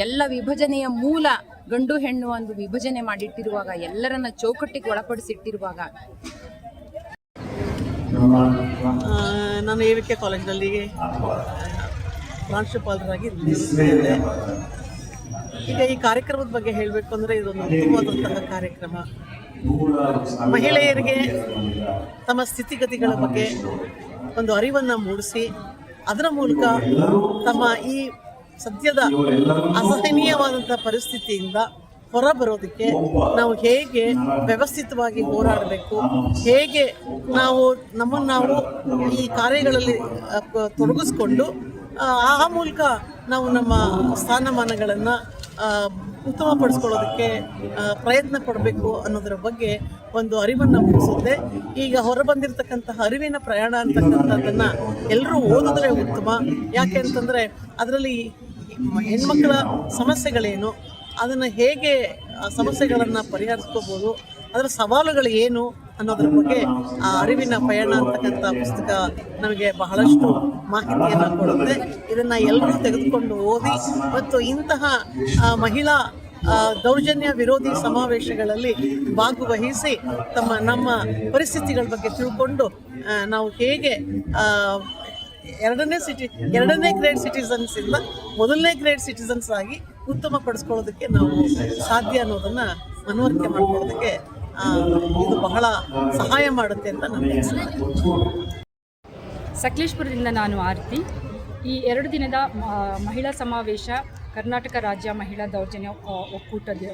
ಎಲ್ಲ ವಿಭಜನೆಯ ಮೂಲ ಗಂಡು ಹೆಣ್ಣು ಒಂದು ವಿಭಜನೆ ಮಾಡಿಟ್ಟಿರುವಾಗ, ಎಲ್ಲರನ್ನ ಚೌಕಟ್ಟಿಗೆ ಒಳಪಡಿಸಿಟ್ಟಿರುವಾಗ,
ನಾನು AVK ಕಾಲೇಜಿನಲ್ಲಿ ಪ್ರಾಂಶುಪಾಲರಾಗಿ ಇದ್ದೇನೆ. ಈಗ ಈ ಕಾರ್ಯಕ್ರಮದ ಬಗ್ಗೆ ಹೇಳಬೇಕು ಅಂದರೆ ಇದೊಂದು ಉತ್ತಮವಾದಂತಹ ಕಾರ್ಯಕ್ರಮ. ಮಹಿಳೆಯರಿಗೆ ತಮ್ಮ ಸ್ಥಿತಿಗತಿಗಳ ಬಗ್ಗೆ ಒಂದು ಅರಿವನ್ನು ಮೂಡಿಸಿ ಅದರ ಮೂಲಕ ತಮ್ಮ ಈ ಸದ್ಯದ ಅಸಹನೀಯವಾದಂಥ ಪರಿಸ್ಥಿತಿಯಿಂದ ಹೊರಬರೋದಕ್ಕೆ ನಾವು ಹೇಗೆ ವ್ಯವಸ್ಥಿತವಾಗಿ ಹೋರಾಡಬೇಕು, ಹೇಗೆ ನಾವು ನಮ್ಮನ್ನು ನಾವು ಈ ಕಾರ್ಯಗಳಲ್ಲಿ ತೊಡಗಿಸ್ಕೊಂಡು ಆ ಮೂಲಕ ನಾವು ನಮ್ಮ ಸ್ಥಾನಮಾನಗಳನ್ನು ಉತ್ತಮಪಡಿಸ್ಕೊಳ್ಳೋದಕ್ಕೆ ಪ್ರಯತ್ನ ಪಡಬೇಕು ಅನ್ನೋದರ ಬಗ್ಗೆ ಒಂದು ಅರಿವನ್ನು ಮೂಡಿಸುತ್ತೆ. ಈಗ ಹೊರಬಂದಿರತಕ್ಕಂತಹ ಅರಿವಿನ ಪ್ರಯಾಣ ಅಂತಕ್ಕಂಥದ್ದನ್ನು ಎಲ್ಲರೂ ಓದಿದ್ರೆ ಉತ್ತಮ. ಯಾಕೆ ಅಂತಂದರೆ ಅದರಲ್ಲಿ ಹೆಣ್ಮಕ್ಳ ಸಮಸ್ಯೆಗಳೇನು, ಅದನ್ನು ಹೇಗೆ ಸಮಸ್ಯೆಗಳನ್ನು ಪರಿಹರಿಸ್ಕೋಬೋದು, ಅದರ ಸವಾಲುಗಳು ಏನು ಅನ್ನೋದ್ರ ಬಗ್ಗೆ ಆ ಅರಿವಿನ ಪಯಣ ಅಂತಕ್ಕಂಥ ಪುಸ್ತಕ ನಮಗೆ ಬಹಳಷ್ಟು ಮಾಹಿತಿಯನ್ನು ಕೊಡುತ್ತೆ. ಇದನ್ನು ಎಲ್ಲರೂ ತೆಗೆದುಕೊಂಡು ಓದಿ ಮತ್ತು ಇಂತಹ ಮಹಿಳಾ ದೌರ್ಜನ್ಯ ವಿರೋಧಿ ಸಮಾವೇಶಗಳಲ್ಲಿ ಭಾಗವಹಿಸಿ ನಮ್ಮ ಪರಿಸ್ಥಿತಿಗಳ ಬಗ್ಗೆ ತಿಳ್ಕೊಂಡು ನಾವು ಹೇಗೆ ಎರಡನೇ ಗ್ರೇಡ್ ಸಿಟಿಸನ್ಸ್ ಇಂದ ಮೊದಲನೇ ಗ್ರೇಡ್ ಸಿಟಿಸನ್ಸ್ ಆಗಿ ಉತ್ತಮಪಡಿಸ್ಕೊಳ್ಳೋದಕ್ಕೆ ನಾವು ಸಾಧ್ಯ ಅನ್ನೋದನ್ನು ಮನವರಿಕೆ ಮಾಡ್ಕೊಳ್ಳೋದಕ್ಕೆ ಇದು ಬಹಳ ಸಹಾಯ ಮಾಡುತ್ತೆ ಅಂತ ನನಗೆ ಅನಿಸುತ್ತೆ.
ಸಕಲೇಶ್ಪುರದಿಂದ ನಾನು ಆರತಿ. ಈ 2 ದಿನದ ಮಹಿಳಾ ಸಮಾವೇಶ ಕರ್ನಾಟಕ ರಾಜ್ಯ ಮಹಿಳಾ ದೌರ್ಜನ್ಯ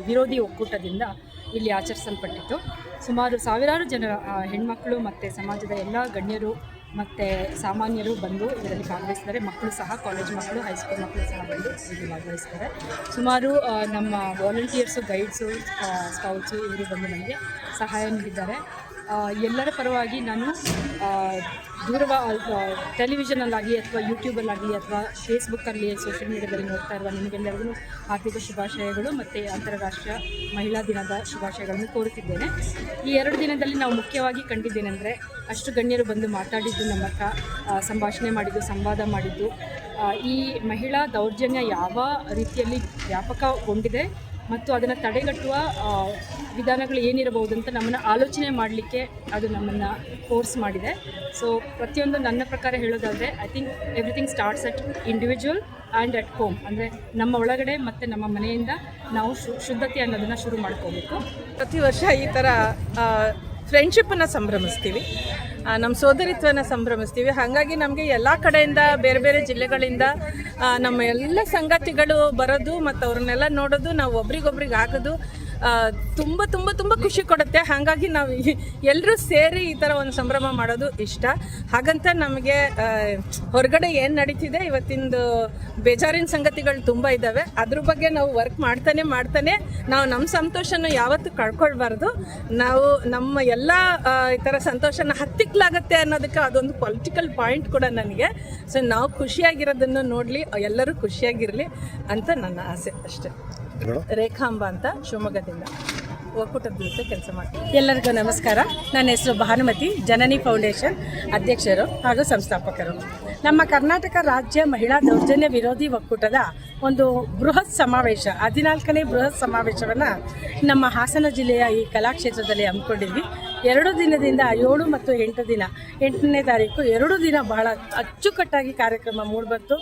ವಿರೋಧಿ ಒಕ್ಕೂಟದಿಂದ ಇಲ್ಲಿ ಆಚರಿಸಲ್ಪಟ್ಟಿತು. ಸುಮಾರು ಸಾವಿರಾರು ಜನರ ಹೆಣ್ಮಕ್ಳು ಮತ್ತು ಸಮಾಜದ ಎಲ್ಲ ಗಣ್ಯರು ಮತ್ತು ಸಾಮಾನ್ಯರು ಬಂದು ಇದರಲ್ಲಿ ಭಾಗವಹಿಸಿದ್ದಾರೆ. ಮಕ್ಕಳು ಸಹ, ಕಾಲೇಜ್ ಮಕ್ಕಳು, ಹೈಸ್ಕೂಲ್ ಮಕ್ಕಳು ಸಹ ಬಂದು ಇಲ್ಲಿ ಭಾಗವಹಿಸ್ತಾರೆ. ಸುಮಾರು ನಮ್ಮ ವಾಲಂಟಿಯರ್ಸು, ಗೈಡ್ಸು, ಸ್ಕೌಟ್ಸು ಇವರು ಬಂದು ನಮಗೆ ಸಹಾಯ ನೀಡಿದ್ದಾರೆ. ಎಲ್ಲರ ಪರವಾಗಿ ನಾನು ಟೆಲಿವಿಷನಲ್ಲಾಗಲಿ ಅಥವಾ ಯೂಟ್ಯೂಬಲ್ಲಾಗಲಿ ಅಥವಾ ಫೇಸ್ಬುಕ್ಕಲ್ಲಿ, ಸೋಷಿಯಲ್ ಮೀಡಿಯಾದಲ್ಲಿ ನೋಡ್ತಾ ಇರುವ ನಿಮಗೆಲ್ಲರಿಗೂ ಹಾರ್ದಿಕ ಶುಭಾಶಯಗಳು ಮತ್ತು ಅಂತಾರಾಷ್ಟ್ರೀಯ ಮಹಿಳಾ ದಿನದ ಶುಭಾಶಯಗಳನ್ನು ಕೋರುತ್ತಿದ್ದೇನೆ. ಈ 2 ದಿನದಲ್ಲಿ ನಾವು ಮುಖ್ಯವಾಗಿ ಕಂಡಿದ್ದೇನೆಂದರೆ, ಅಷ್ಟು ಗಣ್ಯರು ಬಂದು ಮಾತಾಡಿದ್ದು, ನಮ್ಮ ಹತ್ರ ಸಂಭಾಷಣೆ ಮಾಡಿದ್ದು, ಸಂವಾದ ಮಾಡಿದ್ದು, ಈ ಮಹಿಳಾ ದೌರ್ಜನ್ಯ ಯಾವ ರೀತಿಯಲ್ಲಿ ವ್ಯಾಪಕಗೊಂಡಿದೆ ಮತ್ತು ಅದನ್ನು ತಡೆಗಟ್ಟುವ ವಿಧಾನಗಳು ಏನಿರಬಹುದು ಅಂತ ನಮ್ಮನ್ನು ಆಲೋಚನೆ ಮಾಡಲಿಕ್ಕೆ ಅದು ನಮ್ಮನ್ನು ಫೋರ್ಸ್ ಮಾಡಿದೆ. ಸೊ ಪ್ರತಿಯೊಂದು ನನ್ನ ಪ್ರಕಾರ ಹೇಳೋದಾದರೆ, I think everything starts at individual and at home. ಅಂದರೆ ನಮ್ಮ ಒಳಗಡೆ ಮತ್ತು ನಮ್ಮ ಮನೆಯಿಂದ ನಾವು ಶುದ್ಧತೆ ಅನ್ನೋದನ್ನು ಶುರು ಮಾಡ್ಕೋಬೇಕು.
ಪ್ರತಿ ವರ್ಷ ಈ ಥರ ಫ್ರೆಂಡ್ಶಿಪ್ಪನ್ನು ಸಂಭ್ರಮಿಸ್ತೀವಿ, ನಮ್ಮ ಸೋದರಿತ್ವನ ಸಂಭ್ರಮಿಸ್ತೀವಿ. ಹಾಗಾಗಿ ನಮಗೆ ಎಲ್ಲ ಕಡೆಯಿಂದ, ಬೇರೆ ಬೇರೆ ಜಿಲ್ಲೆಗಳಿಂದ ನಮ್ಮ ಎಲ್ಲ ಸಂಗತಿಗಳು ಬರೋದು ಮತ್ತು ಅವ್ರನ್ನೆಲ್ಲ ನೋಡೋದು, ನಾವು ಒಬ್ರಿಗೊಬ್ರಿಗೆ ಆಗೋದು ತುಂಬ ತುಂಬ ತುಂಬ ಖುಷಿ ಕೊಡುತ್ತೆ. ಹಾಗಾಗಿ ನಾವು ಎಲ್ಲರೂ ಸೇರಿ ಈ ಥರ ಒಂದು ಸಂಭ್ರಮ ಮಾಡೋದು ಇಷ್ಟ. ಹಾಗಂತ ನಮಗೆ ಹೊರಗಡೆ ಏನು ನಡೀತಿದೆ ಇವತ್ತಿಂದು ಬೇಜಾರಿನ ಸಂಗತಿಗಳು ತುಂಬ ಇದ್ದಾವೆ. ಅದ್ರ ಬಗ್ಗೆ ನಾವು ವರ್ಕ್ ಮಾಡ್ತಾನೆ ನಾವು ನಮ್ಮ ಸಂತೋಷನ ಯಾವತ್ತೂ ಕಳ್ಕೊಳ್ಬಾರ್ದು. ನಾವು ನಮ್ಮ ಎಲ್ಲ ಈ ಥರ ಸಂತೋಷನ ಹತ್ತಿಕ್ಕಲಾಗತ್ತೆ ಅನ್ನೋದಕ್ಕೆ ಅದೊಂದು ಪೊಲಿಟಿಕಲ್ ಪಾಯಿಂಟ್ ಕೂಡ ನನಗೆ. ಸೊ ನಾವು ಖುಷಿಯಾಗಿರೋದನ್ನು ನೋಡಲಿ, ಎಲ್ಲರೂ ಖುಷಿಯಾಗಿರಲಿ ಅಂತ ನನ್ನ ಆಸೆ ಅಷ್ಟೇ. ರೇಖಾಂಬ ಅಂತ, ಶಿವಮೊಗ್ಗದಿಂದ, ಒಕ್ಕೂಟದ ಜೊತೆ ಕೆಲಸ ಮಾಡ್ತೀನಿ.
ಎಲ್ಲರಿಗೂ ನಮಸ್ಕಾರ. ನನ್ನ ಹೆಸರು ಭಾನುಮತಿ, ಜನನಿ ಫೌಂಡೇಶನ್ ಅಧ್ಯಕ್ಷರು ಹಾಗೂ ಸಂಸ್ಥಾಪಕರು. ನಮ್ಮ ಕರ್ನಾಟಕ ರಾಜ್ಯ ಮಹಿಳಾ ದೌರ್ಜನ್ಯ ವಿರೋಧಿ ಒಕ್ಕೂಟದ ಒಂದು ಬೃಹತ್ ಸಮಾವೇಶ, 14ನೇ ಬೃಹತ್ ಸಮಾವೇಶವನ್ನು ನಮ್ಮ ಹಾಸನ ಜಿಲ್ಲೆಯ ಈ ಕಲಾಕ್ಷೇತ್ರದಲ್ಲಿ ಹಮ್ಮಿಕೊಂಡಿದ್ವಿ. 2 ದಿನದಿಂದ 7 ಮತ್ತು 8 ದಿನ, 8ನೇ ತಾರೀಕು 2 ದಿನ ಬಹಳ ಅಚ್ಚುಕಟ್ಟಾಗಿ ಕಾರ್ಯಕ್ರಮ ಮೂಡಿಬಂತು.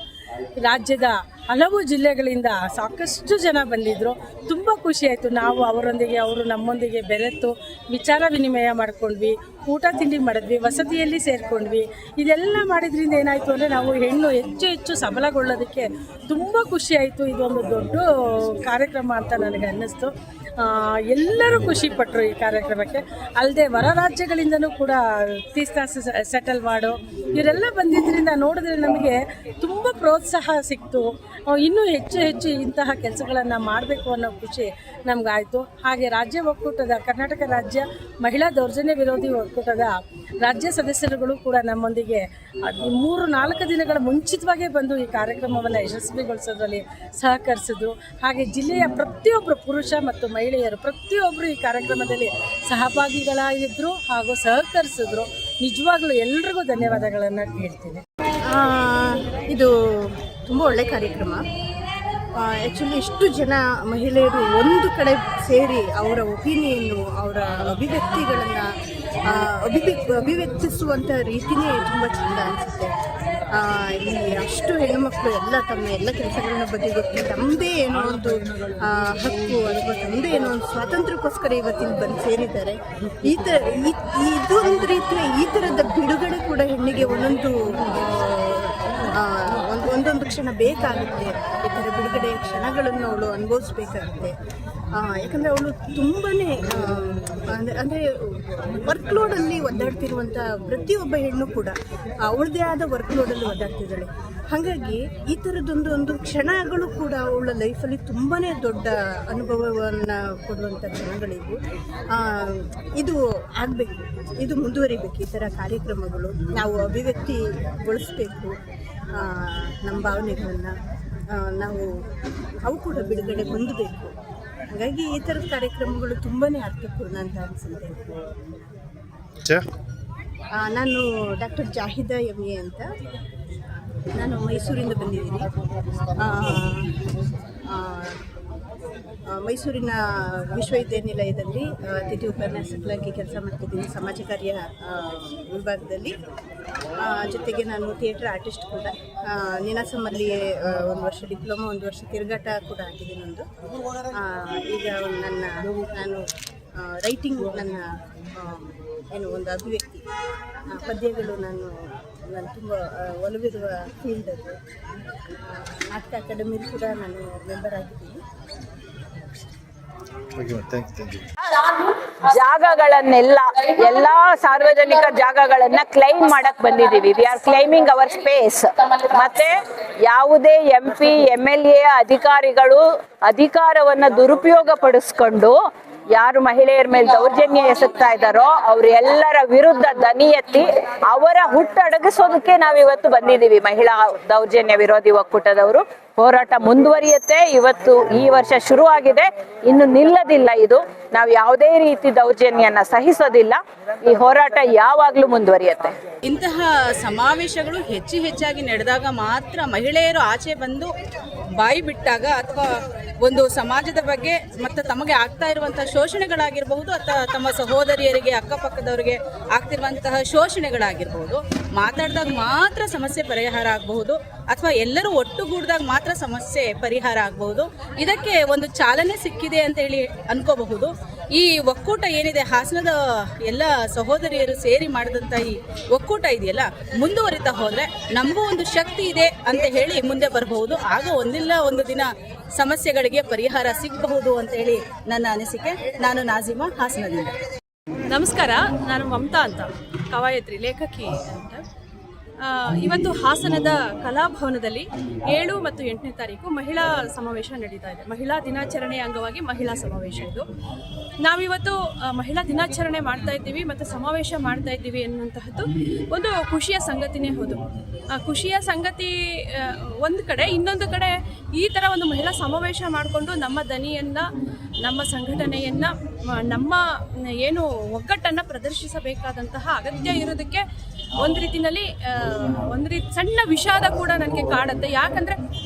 ರಾಜ್ಯದ ಹಲವು ಜಿಲ್ಲೆಗಳಿಂದ ಸಾಕಷ್ಟು ಜನ ಬಂದಿದ್ದರು. ತುಂಬ ಖುಷಿಯಾಯಿತು. ನಾವು ಅವರೊಂದಿಗೆ, ಅವರು ನಮ್ಮೊಂದಿಗೆ ಬೆರೆತು ವಿಚಾರ ವಿನಿಮಯ ಮಾಡ್ಕೊಂಡ್ವಿ, ಊಟ ತಿಂಡಿ ಮಾಡಿದ್ವಿ, ವಸತಿಯಲ್ಲಿ ಸೇರಿಕೊಂಡ್ವಿ. ಇದೆಲ್ಲ ಮಾಡಿದ್ರಿಂದ ಏನಾಯಿತು ಅಂದರೆ, ನಾವು ಹೆಣ್ಣು ಹೆಚ್ಚು ಸಬಲಗೊಳ್ಳೋದಕ್ಕೆ ತುಂಬ ಖುಷಿಯಾಯಿತು. ಇದೊಂದು ದೊಡ್ಡ ಕಾರ್ಯಕ್ರಮ ಅಂತ ನನಗೆ ಅನ್ನಿಸ್ತು. ಎಲ್ಲರೂ ಖುಷಿಪಟ್ಟರು ಈ ಕಾರ್ಯಕ್ರಮಕ್ಕೆ. ಅಲ್ಲದೆ ಹೊರ ರಾಜ್ಯಗಳಿಂದನೂ ಕೂಡ ತೀಸ್ತಾ ಸೆಟಲ್ ಮಾಡು ಇವರೆಲ್ಲ ಬಂದಿದ್ದರಿಂದ ನೋಡಿದ್ರೆ ನಮಗೆ ತುಂಬ ಪ್ರೋತ್ಸಾಹ ಸಿಕ್ತು. ಇನ್ನೂ ಹೆಚ್ಚು ಇಂತಹ ಕೆಲಸಗಳನ್ನು ಮಾಡಬೇಕು ಅನ್ನೋ ಖುಷಿ ನಮಗಾಯಿತು. ಹಾಗೆ ರಾಜ್ಯ ಒಕ್ಕೂಟದ, ಕರ್ನಾಟಕ ರಾಜ್ಯ ಮಹಿಳಾ ದೌರ್ಜನ್ಯ ವಿರೋಧಿ ಒಕ್ಕೂಟದ ರಾಜ್ಯ ಸದಸ್ಯರುಗಳು ಕೂಡ ನಮ್ಮೊಂದಿಗೆ 3-4 ದಿನಗಳ ಮುಂಚಿತವಾಗೇ ಬಂದು ಈ ಕಾರ್ಯಕ್ರಮವನ್ನು ಯಶಸ್ವಿಗೊಳಿಸೋದ್ರಲ್ಲಿ ಸಹಕರಿಸಿದ್ರು. ಹಾಗೆ ಜಿಲ್ಲೆಯ ಪ್ರತಿಯೊಬ್ಬರು ಪುರುಷ ಮತ್ತು ಮಹಿಳೆಯರು ಪ್ರತಿಯೊಬ್ಬರು ಈ ಕಾರ್ಯಕ್ರಮದಲ್ಲಿ ಸಹಭಾಗಿಗಳಾಗಿದ್ದರು ಹಾಗೂ ಸಹಕರಿಸಿದ್ರು. ನಿಜವಾಗ್ಲೂ ಎಲ್ರಿಗೂ ಧನ್ಯವಾದಗಳನ್ನು ಹೇಳ್ತೀನಿ.
ಇದು ತುಂಬ ಒಳ್ಳೆ ಕಾರ್ಯಕ್ರಮ. ಆ್ಯಕ್ಚುಲಿ ಇಷ್ಟು ಜನ ಮಹಿಳೆಯರು ಒಂದು ಕಡೆ ಸೇರಿ ಅವರ ಒಪಿನಿಯನ್ನು, ಅವರ ಅಭಿವ್ಯಕ್ತಿಗಳನ್ನು ಅಭಿವ್ಯಕ್ತಿಸುವಂಥ ರೀತಿಯೇ ತುಂಬ ಚೆಂದ ಅನಿಸುತ್ತೆ. ಈ ಅಷ್ಟು ಹೆಣ್ಣುಮಕ್ಕಳು ಎಲ್ಲ ತಮ್ಮ ಎಲ್ಲ ಕೆಲಸಗಳನ್ನ ಬದಿಗೊತ್ತಿ ತಮ್ಮದೇ ಏನೋ ಒಂದು ಹಕ್ಕು ಅಥವಾ ತಮ್ಮದೇ ಏನೋ ಒಂದು ಸ್ವಾತಂತ್ರ್ಯಕ್ಕೋಸ್ಕರ ಇವತ್ತಿನ ಬಂದು ಸೇರಿದ್ದಾರೆ. ಇದೊಂದು ರೀತಿಯ ಈ ಥರದ ಬಿಡುಗಡೆ ಕೂಡ ಹೆಣ್ಣಿಗೆ ಒಂದೊಂದು ಕ್ಷಣ ಬೇಕಾಗುತ್ತೆ. ಈ ಥರ ಬಿಡುಗಡೆ ಕ್ಷಣಗಳನ್ನು ಅವಳು ಅನುಭವಿಸ್ಬೇಕಾಗುತ್ತೆ. ಯಾಕಂದರೆ ಅವಳು ತುಂಬಾ ಅಂದರೆ ವರ್ಕ್ಲೋಡಲ್ಲಿ ಒದ್ದಾಡ್ತಿರುವಂಥ ಪ್ರತಿಯೊಬ್ಬ ಹೆಣ್ಣು ಕೂಡ ಅವಳದೇ ಆದ ವರ್ಕ್ಲೋಡಲ್ಲಿ ಒದ್ದಾಡ್ತಿದ್ದಾಳೆ. ಹಾಗಾಗಿ ಈ ಥರದೊಂದು ಕ್ಷಣಗಳು ಕೂಡ ಅವಳ ಲೈಫಲ್ಲಿ ತುಂಬಾ ದೊಡ್ಡ ಅನುಭವವನ್ನು ಕೊಡುವಂಥ ಕ್ಷಣಗಳಿವು. ಇದು ಆಗಬೇಕು, ಇದು ಮುಂದುವರಿಬೇಕು. ಈ ಥರ ಕಾರ್ಯಕ್ರಮಗಳು ನಾವು ಅಭಿವ್ಯಕ್ತಿಗೊಳಿಸಬೇಕು ನಮ್ಮ ಭಾವನೆಗಳನ್ನು. ನಾವು ಅವು ಕೂಡ ಬಿಡುಗಡೆ ಹೊಂದಬೇಕು. ಹಾಗಾಗಿ ಈ ಥರದ ಕಾರ್ಯಕ್ರಮಗಳು ತುಂಬಾ ಅರ್ಥಪೂರ್ಣ ಅಂತ ಅನಿಸುತ್ತೆ. ನಾನು ಡಾಕ್ಟರ್ ಜಾಹಿದಾ MA ಅಂತ. ನಾನು ಮೈಸೂರಿಂದ ಬಂದಿದ್ದೀನಿ. ಮೈಸೂರಿನ ವಿಶ್ವವಿದ್ಯಾನಿಲಯದಲ್ಲಿ ಅತಿಥಿ ಉಪನ್ಯಾಸಕರಾಗಿ ಕೆಲಸ ಮಾಡ್ತಿದ್ದೀನಿ, ಸಮಾಜ ಕಾರ್ಯ ವಿಭಾಗದಲ್ಲಿ. ಜೊತೆಗೆ ನಾನು ಥಿಯೇಟರ್ ಆರ್ಟಿಸ್ಟ್ ಕೂಡ. ನೀನಾಸಮಲ್ಲಿ 1 ವರ್ಷ ಡಿಪ್ಲೊಮಾ, 1 ವರ್ಷ ತಿರುಗಾಟ ಕೂಡ ಆಗಿದ್ದೀನಿ ಒಂದು. ಈಗ ನಾನು ರೈಟಿಂಗ್ ನನ್ನ ಒಂದು ಅಭಿವ್ಯಕ್ತಿ, ಪದ್ಯಗಳು ನಾನು ತುಂಬ ಒಲವಿರುವ ಫೀಲ್ಡ್ ಅದು. ನಾಟಕ ಅಕಾಡೆಮಿ ಕೂಡ ನಾನು ಮೆಂಬರ್ ಆಗಿದ್ದೀನಿ.
ಜಾಗಗಳನ್ನೆಲ್ಲ ಎಲ್ಲಾ ಸಾರ್ವಜನಿಕ ಜಾಗಗಳನ್ನ ಕ್ಲೈಮ್ ಮಾಡಕ್ ಬಂದಿದ್ದೀವಿ. We are claiming our space. ಮತ್ತೆ ಯಾವುದೇ MP MLA ಅಧಿಕಾರಿಗಳು ಅಧಿಕಾರವನ್ನ ದುರುಪಯೋಗ ಪಡಿಸ್ಕೊಂಡು ಯಾರು ಮಹಿಳೆಯರ ಮೇಲೆ ದೌರ್ಜನ್ಯ ಎಸಗ್ತಾ ಇದ್ದಾರೋ ಅವರೆಲ್ಲರ ವಿರುದ್ಧ ದನಿ ಎತ್ತಿ ಅವರ ಹುಟ್ಟಡಗಿಸೋದಕ್ಕೆ ನಾವಿವತ್ತು ಬಂದಿದ್ದೀವಿ. ಮಹಿಳಾ ದೌರ್ಜನ್ಯ ವಿರೋಧಿ ಒಕ್ಕೂಟದವರು ಹೋರಾಟ ಮುಂದುವರಿಯುತ್ತೆ. ಇವತ್ತು ಈ ವರ್ಷ ಶುರುವಾಗಿದೆ, ಇನ್ನು ನಿಲ್ಲದಿಲ್ಲ. ಇದು ನಾವು ಯಾವುದೇ ರೀತಿ ದೌರ್ಜನ್ಯನ ಸಹಿಸೋದಿಲ್ಲ. ಈ ಹೋರಾಟ ಯಾವಾಗಲೂ ಮುಂದುವರಿಯುತ್ತೆ.
ಇಂತಹ ಸಮಾವೇಶಗಳು ಹೆಚ್ಚಾಗಿ ನಡೆದಾಗ ಮಾತ್ರ ಮಹಿಳೆಯರು ಆಚೆ ಬಂದು ಬಾಯಿ ಬಿಟ್ಟಾಗ, ಅಥವಾ ಒಂದು ಸಮಾಜದ ಬಗ್ಗೆ ಮತ್ತು ತಮಗೆ ಆಗ್ತಾ ಇರುವಂತಹ ಶೋಷಣೆಗಳಾಗಿರಬಹುದು, ಅಥವಾ ತಮ್ಮ ಸಹೋದರಿಯರಿಗೆ ಅಕ್ಕಪಕ್ಕದವರಿಗೆ ಆಗ್ತಿರುವಂತಹ ಶೋಷಣೆಗಳಾಗಿರ್ಬೋದು, ಮಾತಾಡಿದಾಗ ಮಾತ್ರ ಸಮಸ್ಯೆ ಪರಿಹಾರ ಆಗಬಹುದು, ಅಥವಾ ಎಲ್ಲರೂ ಒಟ್ಟುಗೂಡಿದಾಗ ಮಾತ್ರ ಸಮಸ್ಯೆ ಪರಿಹಾರ ಆಗಬಹುದು. ಇದಕ್ಕೆ ಒಂದು ಚಾಲನೆ ಸಿಕ್ಕಿದೆ ಅಂತ ಹೇಳಿ ಅನ್ಕೋಬಹುದು. ಈ ಒಕ್ಕೂಟ ಏನಿದೆ, ಹಾಸನದ ಎಲ್ಲ ಸಹೋದರಿಯರು ಸೇರಿ ಮಾಡಿದಂಥ ಈ ಒಕ್ಕೂಟ ಇದೆಯಲ್ಲ, ಮುಂದುವರಿತಾ ಹೋದರೆ ನಮಗೂ ಒಂದು ಶಕ್ತಿ ಇದೆ ಅಂತ ಹೇಳಿ ಮುಂದೆ ಬರಬಹುದು. ಆಗ ಒಂದಿಲ್ಲ ಒಂದು ದಿನ ಸಮಸ್ಯೆಗಳಿಗೆ ಪರಿಹಾರ ಸಿಗಬಹುದು ಅಂತ ಹೇಳಿ ನನ್ನ ಅನಿಸಿಕೆ. ನಾನು ನಾಜಿಮಾ, ಹಾಸನದಿಂದ.
ನಮಸ್ಕಾರ, ನಾನು ಮಮತಾ ಅಂತ, ಕವಯತ್ರಿ, ಲೇಖಕಿ ಅಂತ. ಇವತ್ತು ಹಾಸನದ ಕಲಾಭವನದಲ್ಲಿ 7 ಮತ್ತು 8ನೇ ತಾರೀಕು ಮಹಿಳಾ ಸಮಾವೇಶ ನಡೀತಾ ಇದೆ. ಮಹಿಳಾ ದಿನಾಚರಣೆಯ ಅಂಗವಾಗಿ ಮಹಿಳಾ ಸಮಾವೇಶ ಇದು. ನಾವಿವತ್ತು ಮಹಿಳಾ ದಿನಾಚರಣೆ ಮಾಡ್ತಾ ಇದ್ದೀವಿ ಮತ್ತು ಸಮಾವೇಶ ಮಾಡ್ತಾ ಇದ್ದೀವಿ ಎನ್ನುವಂತಹದ್ದು ಒಂದು ಖುಷಿಯ ಸಂಗತಿನೇ ಹೌದು. ಖುಷಿಯ ಸಂಗತಿ ಒಂದು ಕಡೆ, ಇನ್ನೊಂದು ಕಡೆ ಈ ಥರ ಒಂದು ಮಹಿಳಾ ಸಮಾವೇಶ ಮಾಡಿಕೊಂಡು ನಮ್ಮ ದನಿಯನ್ನು, ನಮ್ಮ ಸಂಘಟನೆಯನ್ನು, ನಮ್ಮ ಏನು ಒಗ್ಗಟ್ಟನ್ನು ಪ್ರದರ್ಶಿಸಬೇಕಾದಂತಹ ಅಗತ್ಯ ಇರೋದಕ್ಕೆ ಒಂದು ರೀತಿಯಲ್ಲಿ ಸಣ್ಣ ವಿಷಾದ ಕೂಡ ನನಗೆ ಕಾಡುತ್ತೆ. ಯಾಕಂದರೆ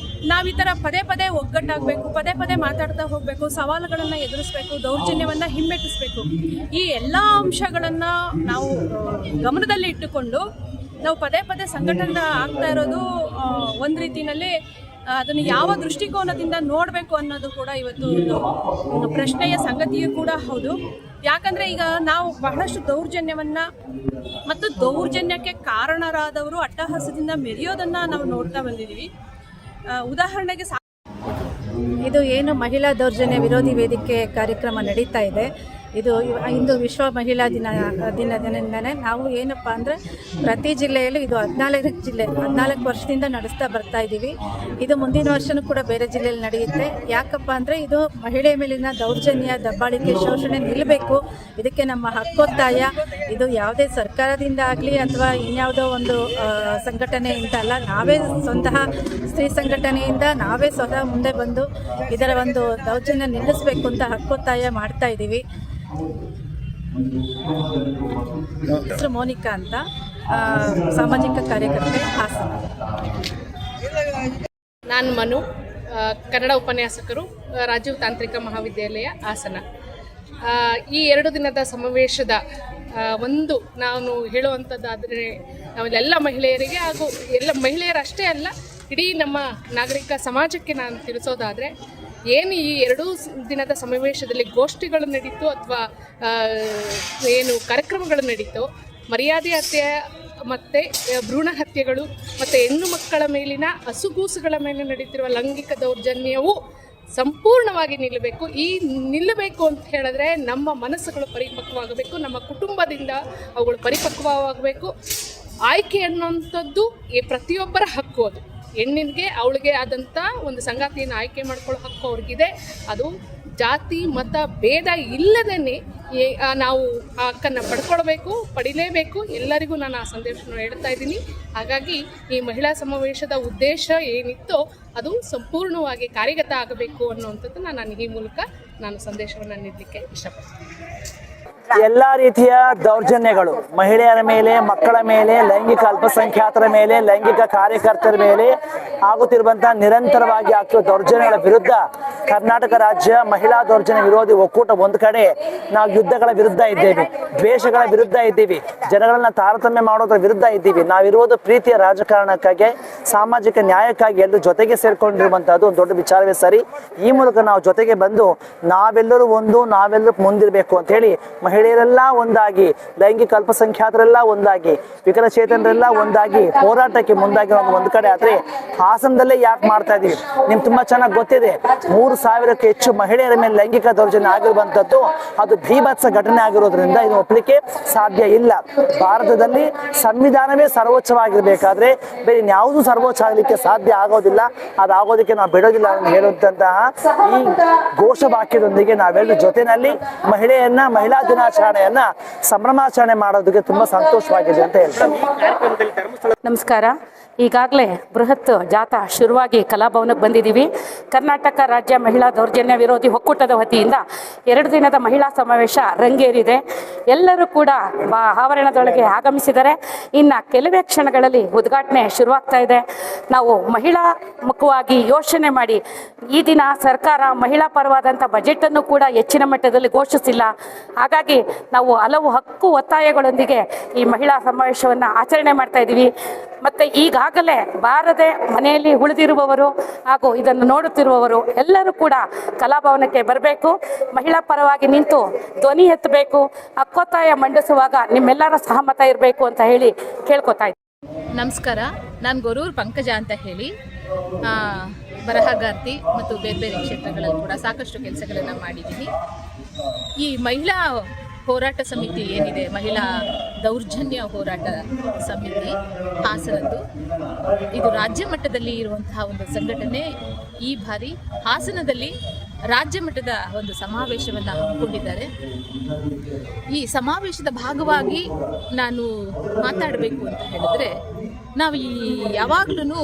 ನಾವು ಈ ಥರ ಪದೇ ಪದೇ ಒಗ್ಗಟ್ಟಾಗಬೇಕು, ಪದೇ ಪದೇ ಮಾತಾಡ್ತಾ ಹೋಗಬೇಕು, ಸವಾಲುಗಳನ್ನು ಎದುರಿಸಬೇಕು, ದೌರ್ಜನ್ಯವನ್ನು ಹಿಮ್ಮೆಟ್ಟಿಸಬೇಕು. ಈ ಎಲ್ಲ ಅಂಶಗಳನ್ನು ನಾವು ಗಮನದಲ್ಲಿ ಇಟ್ಟುಕೊಂಡು ನಾವು ಪದೇ ಪದೇ ಸಂಘಟನೆ ಆಗ್ತಾ ಇರೋದು ಒಂದು ರೀತಿಯಲ್ಲಿ ಅದನ್ನು ಯಾವ ದೃಷ್ಟಿಕೋನದಿಂದ ನೋಡಬೇಕು ಅನ್ನೋದು ಕೂಡ ಇವತ್ತು ಒಂದು ಪ್ರಶ್ನೆಯ ಸಂಗತಿಯೂ ಕೂಡ ಹೌದು. ಯಾಕಂದರೆ ಈಗ ನಾವು ಬಹಳಷ್ಟು ದೌರ್ಜನ್ಯವನ್ನು ಮತ್ತು ದೌರ್ಜನ್ಯಕ್ಕೆ ಕಾರಣರಾದವರು ಅಟ್ಟಹಾಸದಿಂದ ಮೆರೆಯೋದನ್ನು ನಾವು ನೋಡ್ತಾ ಬಂದಿದ್ದೀವಿ. ಉದಾಹರಣೆಗೆ
ಇದು ಏನು ಮಹಿಳಾ ದೌರ್ಜನ್ಯ ವಿರೋಧಿ ವೇದಿಕೆ ಕಾರ್ಯಕ್ರಮ ನಡೀತಾ ಇದೆ, ಇದು ಇಂದು ವಿಶ್ವ ಮಹಿಳಾ ದಿನದಿಂದನೇ ನಾವು ಏನಪ್ಪ ಅಂದರೆ ಪ್ರತಿ ಜಿಲ್ಲೆಯಲ್ಲೂ ಇದು 14 ವರ್ಷದಿಂದ ನಡೆಸ್ತಾ ಬರ್ತಾ ಇದ್ದೀವಿ. ಇದು ಮುಂದಿನ ವರ್ಷವೂ ಕೂಡ ಬೇರೆ ಜಿಲ್ಲೆಯಲ್ಲಿ ನಡೆಯುತ್ತೆ. ಯಾಕಪ್ಪ ಅಂದರೆ ಇದು ಮಹಿಳೆ ಮೇಲಿನ ದೌರ್ಜನ್ಯ, ದಬ್ಬಾಳಿಕೆ, ಶೋಷಣೆ ನಿಲ್ಲಬೇಕು. ಇದಕ್ಕೆ ನಮ್ಮ ಹಕ್ಕೊತ್ತಾಯ. ಇದು ಯಾವುದೇ ಸರ್ಕಾರದಿಂದ ಆಗಲಿ ಅಥವಾ ಇನ್ಯಾವುದೋ ಒಂದು ಸಂಘಟನೆಯಿಂದ ಅಲ್ಲ, ನಾವೇ ಸ್ವತಃ ಸ್ತ್ರೀ ಸಂಘಟನೆಯಿಂದ ನಾವೇ ಸ್ವತಃ ಮುಂದೆ ಬಂದು ಇದರ ಒಂದು ದೌರ್ಜನ್ಯ ನಿಲ್ಲಿಸಬೇಕು ಅಂತ ಹಕ್ಕೊತ್ತಾಯ ಮಾಡ್ತಾ ಇದ್ದೀವಿ. ಹೆಸರು ಮೋನಿಕಾ ಅಂತ, ಸಾಮಾಜಿಕ ಕಾರ್ಯಕರ್ತೆ, ಹಾಸನ.
ನಾನು ಮನು, ಕನ್ನಡ ಉಪನ್ಯಾಸಕರು, ರಾಜೀವ್ ತಾಂತ್ರಿಕ ಮಹಾವಿದ್ಯಾಲಯ, ಹಾಸನ. ಈ 2 ದಿನದ ಸಮಾವೇಶದ ಒಂದು ನಾನು ಹೇಳುವಂಥದ್ದಾದರೆ, ನಾವೆಲ್ಲ ಮಹಿಳೆಯರಿಗೆ ಹಾಗೂ ಎಲ್ಲ ಮಹಿಳೆಯರಷ್ಟೇ ಅಲ್ಲ, ಇಡೀ ನಮ್ಮ ನಾಗರಿಕ ಸಮಾಜಕ್ಕೆ ನಾನು ತಿಳಿಸೋದಾದರೆ, ಏನು ಈ 2 ದಿನದ ಸಮಾವೇಶದಲ್ಲಿ ಗೋಷ್ಠಿಗಳು ನಡೀತು ಅಥವಾ ಏನು ಕಾರ್ಯಕ್ರಮಗಳು ನಡೀತೋ, ಮರ್ಯಾದೆ ಹತ್ಯೆ ಮತ್ತು ಭ್ರೂಣ ಹತ್ಯೆಗಳು ಮತ್ತು ಹೆಣ್ಣು ಮಕ್ಕಳ ಮೇಲಿನ ಹಸುಗೂಸುಗಳ ಮೇಲೆ ನಡೀತಿರುವ ಲೈಂಗಿಕ ದೌರ್ಜನ್ಯವು
ಸಂಪೂರ್ಣವಾಗಿ ನಿಲ್ಲಬೇಕು ಅಂತ ಹೇಳಿದ್ರೆ ನಮ್ಮ ಮನಸ್ಸುಗಳು ಪರಿಪಕ್ವವಾಗಬೇಕು, ನಮ್ಮ ಕುಟುಂಬದಿಂದ ಅವುಗಳು ಪರಿಪಕ್ವವಾಗಬೇಕು. ಆಯ್ಕೆ ಅನ್ನೋಂಥದ್ದು ಈ ಪ್ರತಿಯೊಬ್ಬರ ಹಕ್ಕು. ಅದು ಹೆಣ್ಣಿಗೆ ಅವಳಿಗೆ ಆದಂಥ ಒಂದು ಸಂಗಾತಿಯನ್ನು ಆಯ್ಕೆ ಮಾಡ್ಕೊಳ್ಳೋ ಹಕ್ಕು ಅವ್ರಿಗಿದೆ. ಅದು ಜಾತಿ ಮತ ಭೇದ ಇಲ್ಲದೇ ನಾವು ಆ ಹಕ್ಕನ್ನು ಪಡಿಲೇಬೇಕು. ಎಲ್ಲರಿಗೂ ನಾನು ಆ ಸಂದೇಶವನ್ನು ಹೇಳ್ತಾ ಇದ್ದೀನಿ. ಹಾಗಾಗಿ ಈ ಮಹಿಳಾ ಸಮಾವೇಶದ ಉದ್ದೇಶ ಏನಿತ್ತೋ ಅದು ಸಂಪೂರ್ಣವಾಗಿ ಕಾರ್ಯಗತ ಆಗಬೇಕು ಅನ್ನುವಂಥದ್ದನ್ನು ನಾನು ಈ ಮೂಲಕ ಸಂದೇಶವನ್ನು ನೀಡಲಿಕ್ಕೆ ಇಷ್ಟಪಡ್ತೀನಿ.
ಎಲ್ಲ ರೀತಿಯ ದೌರ್ಜನ್ಯಗಳು ಮಹಿಳೆಯರ ಮೇಲೆ, ಮಕ್ಕಳ ಮೇಲೆ, ಲೈಂಗಿಕ ಅಲ್ಪಸಂಖ್ಯಾತರ ಮೇಲೆ, ಲೈಂಗಿಕ ಕಾರ್ಯಕರ್ತರ ಮೇಲೆ ಆಗುತ್ತಿರುವಂತಹ ನಿರಂತರವಾಗಿ ಆಗ್ತಿರುವ ದೌರ್ಜನ್ಯಗಳ ವಿರುದ್ಧ ಕರ್ನಾಟಕ ರಾಜ್ಯ ಮಹಿಳಾ ದೌರ್ಜನ್ಯ ವಿರೋಧಿ ಒಕ್ಕೂಟ ಒಂದು ಕಡೆ ನಾವು ಯುದ್ಧಗಳ ವಿರುದ್ಧ ಇದ್ದೇವೆ, ದ್ವೇಷಗಳ ವಿರುದ್ಧ ಇದ್ದೀವಿ, ಜನಗಳನ್ನ ತಾರತಮ್ಯ ಮಾಡೋದ್ರ ವಿರುದ್ಧ ಇದ್ದೀವಿ. ನಾವಿರುವುದು ಪ್ರೀತಿಯ ರಾಜಕಾರಣಕ್ಕಾಗಿ, ಸಾಮಾಜಿಕ ನ್ಯಾಯಕ್ಕಾಗಿ ಎಲ್ಲರೂ ಜೊತೆಗೆ ಸೇರ್ಕೊಂಡಿರುವಂತಹದ್ದು ಒಂದು ದೊಡ್ಡ ವಿಚಾರವೇ ಸರಿ. ಈ ಮೂಲಕ ನಾವು ಜೊತೆಗೆ ಬಂದು ನಾವೆಲ್ಲರೂ ನಾವೆಲ್ಲರೂ ಮುಂದಿರಬೇಕು ಅಂತ ಹೇಳಿ ಮಹಿಳೆಯರೆಲ್ಲ ಒಂದಾಗಿ, ಲೈಂಗಿಕ ಅಲ್ಪಸಂಖ್ಯಾತರೆಲ್ಲ ಒಂದಾಗಿ, ವಿಕಲಚೇತನರೆಲ್ಲ ಒಂದಾಗಿ ಹೋರಾಟಕ್ಕೆ ಮುಂದಾಗಿ ಒಂದು ಕಡೆ. ಆದ್ರೆ ಹಾಸನದಲ್ಲೇ ಯಾಕೆ ಮಾಡ್ತಾ ಇದೀವಿ? ನಿಮ್ಗೆ ತುಂಬಾ ಚೆನ್ನಾಗಿ ಗೊತ್ತಿದೆ, 3,000ಕ್ಕೂ ಹೆಚ್ಚು ಮಹಿಳೆಯರ ಮೇಲೆ ಲೈಂಗಿಕ ದೌರ್ಜನ್ಯ ಆಗಿರುವಂತದ್ದು ಅದು ಭೀಭತ್ಸ ಘಟನೆ ಆಗಿರೋದ್ರಿಂದ ಇದು ಒಪ್ಪಲಿಕ್ಕೆ ಸಾಧ್ಯ ಇಲ್ಲ. ಭಾರತದಲ್ಲಿ ಸಂವಿಧಾನವೇ ಸರ್ವೋಚ್ಚವಾಗಿರ್ಬೇಕಾದ್ರೆ ಬೇರೆ ಇನ್ಯಾವುದೂ ಸರ್ವೋಚ್ಚ ಆಗಲಿಕ್ಕೆ ಸಾಧ್ಯ ಆಗೋದಿಲ್ಲ. ಅದಾಗೋದಕ್ಕೆ ನಾವು ಬಿಡೋದಿಲ್ಲ ಅಂತ ಹೇಳುವಂತಹ ಈ ಘೋಷವಾಕ್ಯದೊಂದಿಗೆ ನಾವೆಲ್ಲರೂ ಜೊತೆಯಲ್ಲಿ ಮಹಿಳಾ ದಿನಾಚರಣೆಯನ್ನ ಸಂಭ್ರಮಾಚರಣೆ ಮಾಡೋದಕ್ಕೆ ತುಂಬಾ ಸಂತೋಷವಾಗಿದೆ ಅಂತ ಹೇಳ್ತಾರೆ.
ನಮಸ್ಕಾರ. ಈಗಾಗಲೇ ಬೃಹತ್ ಜಾಥಾ ಶುರುವಾಗಿ ಕಲಾಭವನಕ್ಕೆ ಬಂದಿದ್ದೀವಿ. ಕರ್ನಾಟಕ ರಾಜ್ಯ ಮಹಿಳಾ ದೌರ್ಜನ್ಯ ವಿರೋಧಿ ಒಕ್ಕೂಟದ ವತಿಯಿಂದ 2 ದಿನದ ಮಹಿಳಾ ಸಮಾವೇಶ ರಂಗೇರಿದೆ. ಎಲ್ಲರೂ ಕೂಡ ಆವರಣದೊಳಗೆ ಆಗಮಿಸಿದರೆ ಇನ್ನು ಕೆಲವೇ ಕ್ಷಣಗಳಲ್ಲಿ ಉದ್ಘಾಟನೆ ಶುರುವಾಗ್ತಾ ಇದೆ. ನಾವು ಮಹಿಳಾ ಮುಖವಾಗಿ ಯೋಚನೆ ಮಾಡಿ ಈ ದಿನ ಸರ್ಕಾರ ಮಹಿಳಾ ಪರವಾದಂಥ ಬಜೆಟನ್ನು ಕೂಡ ಹೆಚ್ಚಿನ ಮಟ್ಟದಲ್ಲಿ ಘೋಷಿಸಿಲ್ಲ. ಹಾಗಾಗಿ ನಾವು ಹಲವು ಹಕ್ಕು ಒತ್ತಾಯಗಳೊಂದಿಗೆ ಈ ಮಹಿಳಾ ಸಮಾವೇಶವನ್ನು ಆಚರಣೆ ಮಾಡ್ತಾ ಇದ್ದೀವಿ. ಮತ್ತು ಈಗಾಗಲೇ ಬಾರದೆ ಮನೆಯಲ್ಲಿ ಉಳಿದಿರುವವರು ಹಾಗೂ ಇದನ್ನು ನೋಡುತ್ತಿರುವವರು ಎಲ್ಲರೂ ಕೂಡ ಕಲಾಭವನಕ್ಕೆ ಬರಬೇಕು, ಮಹಿಳಾ ಪರವಾಗಿ ನಿಂತು ಧ್ವನಿ ಎತ್ತಬೇಕು, ಹಕ್ಕೊತ್ತಾಯ ಮಂಡಿಸುವಾಗ ನಿಮ್ಮೆಲ್ಲರ ಸಹಮತ ಇರಬೇಕು ಅಂತ ಹೇಳಿ ಕೇಳ್ಕೊತಾ ಇದ್ದೀನಿ.
ನಮಸ್ಕಾರ. ನಾನು ಗೊರೂರು ಪಂಕಜ ಅಂತ ಹೇಳಿ ಬರಹಗಾರ್ತಿ ಮತ್ತು ಬೇರೆ ಬೇರೆ ಕ್ಷೇತ್ರಗಳಲ್ಲಿ ಕೂಡ ಸಾಕಷ್ಟು ಕೆಲಸಗಳನ್ನು ಮಾಡಿದ್ದೀನಿ. ಈ ಮಹಿಳಾ ಹೋರಾಟ ಸಮಿತಿ ಏನಿದೆ, ಮಹಿಳಾ ದೌರ್ಜನ್ಯ ಹೋರಾಟ ಸಮಿತಿ ಹಾಸನದ್ದು, ಇದು ರಾಜ್ಯ ಮಟ್ಟದಲ್ಲಿ ಇರುವಂತಹ ಒಂದು ಸಂಘಟನೆ. ಈ ಬಾರಿ ಹಾಸನದಲ್ಲಿ ರಾಜ್ಯ ಮಟ್ಟದ ಒಂದು ಸಮಾವೇಶವನ್ನು ಹಮ್ಮಿಕೊಂಡಿದ್ದಾರೆ. ಈ ಸಮಾವೇಶದ ಭಾಗವಾಗಿ ನಾನು ಮಾತಾಡಬೇಕು ಅಂತ ಹೇಳಿದ್ರೆ, ನಾವು ಯಾವಾಗಲೂ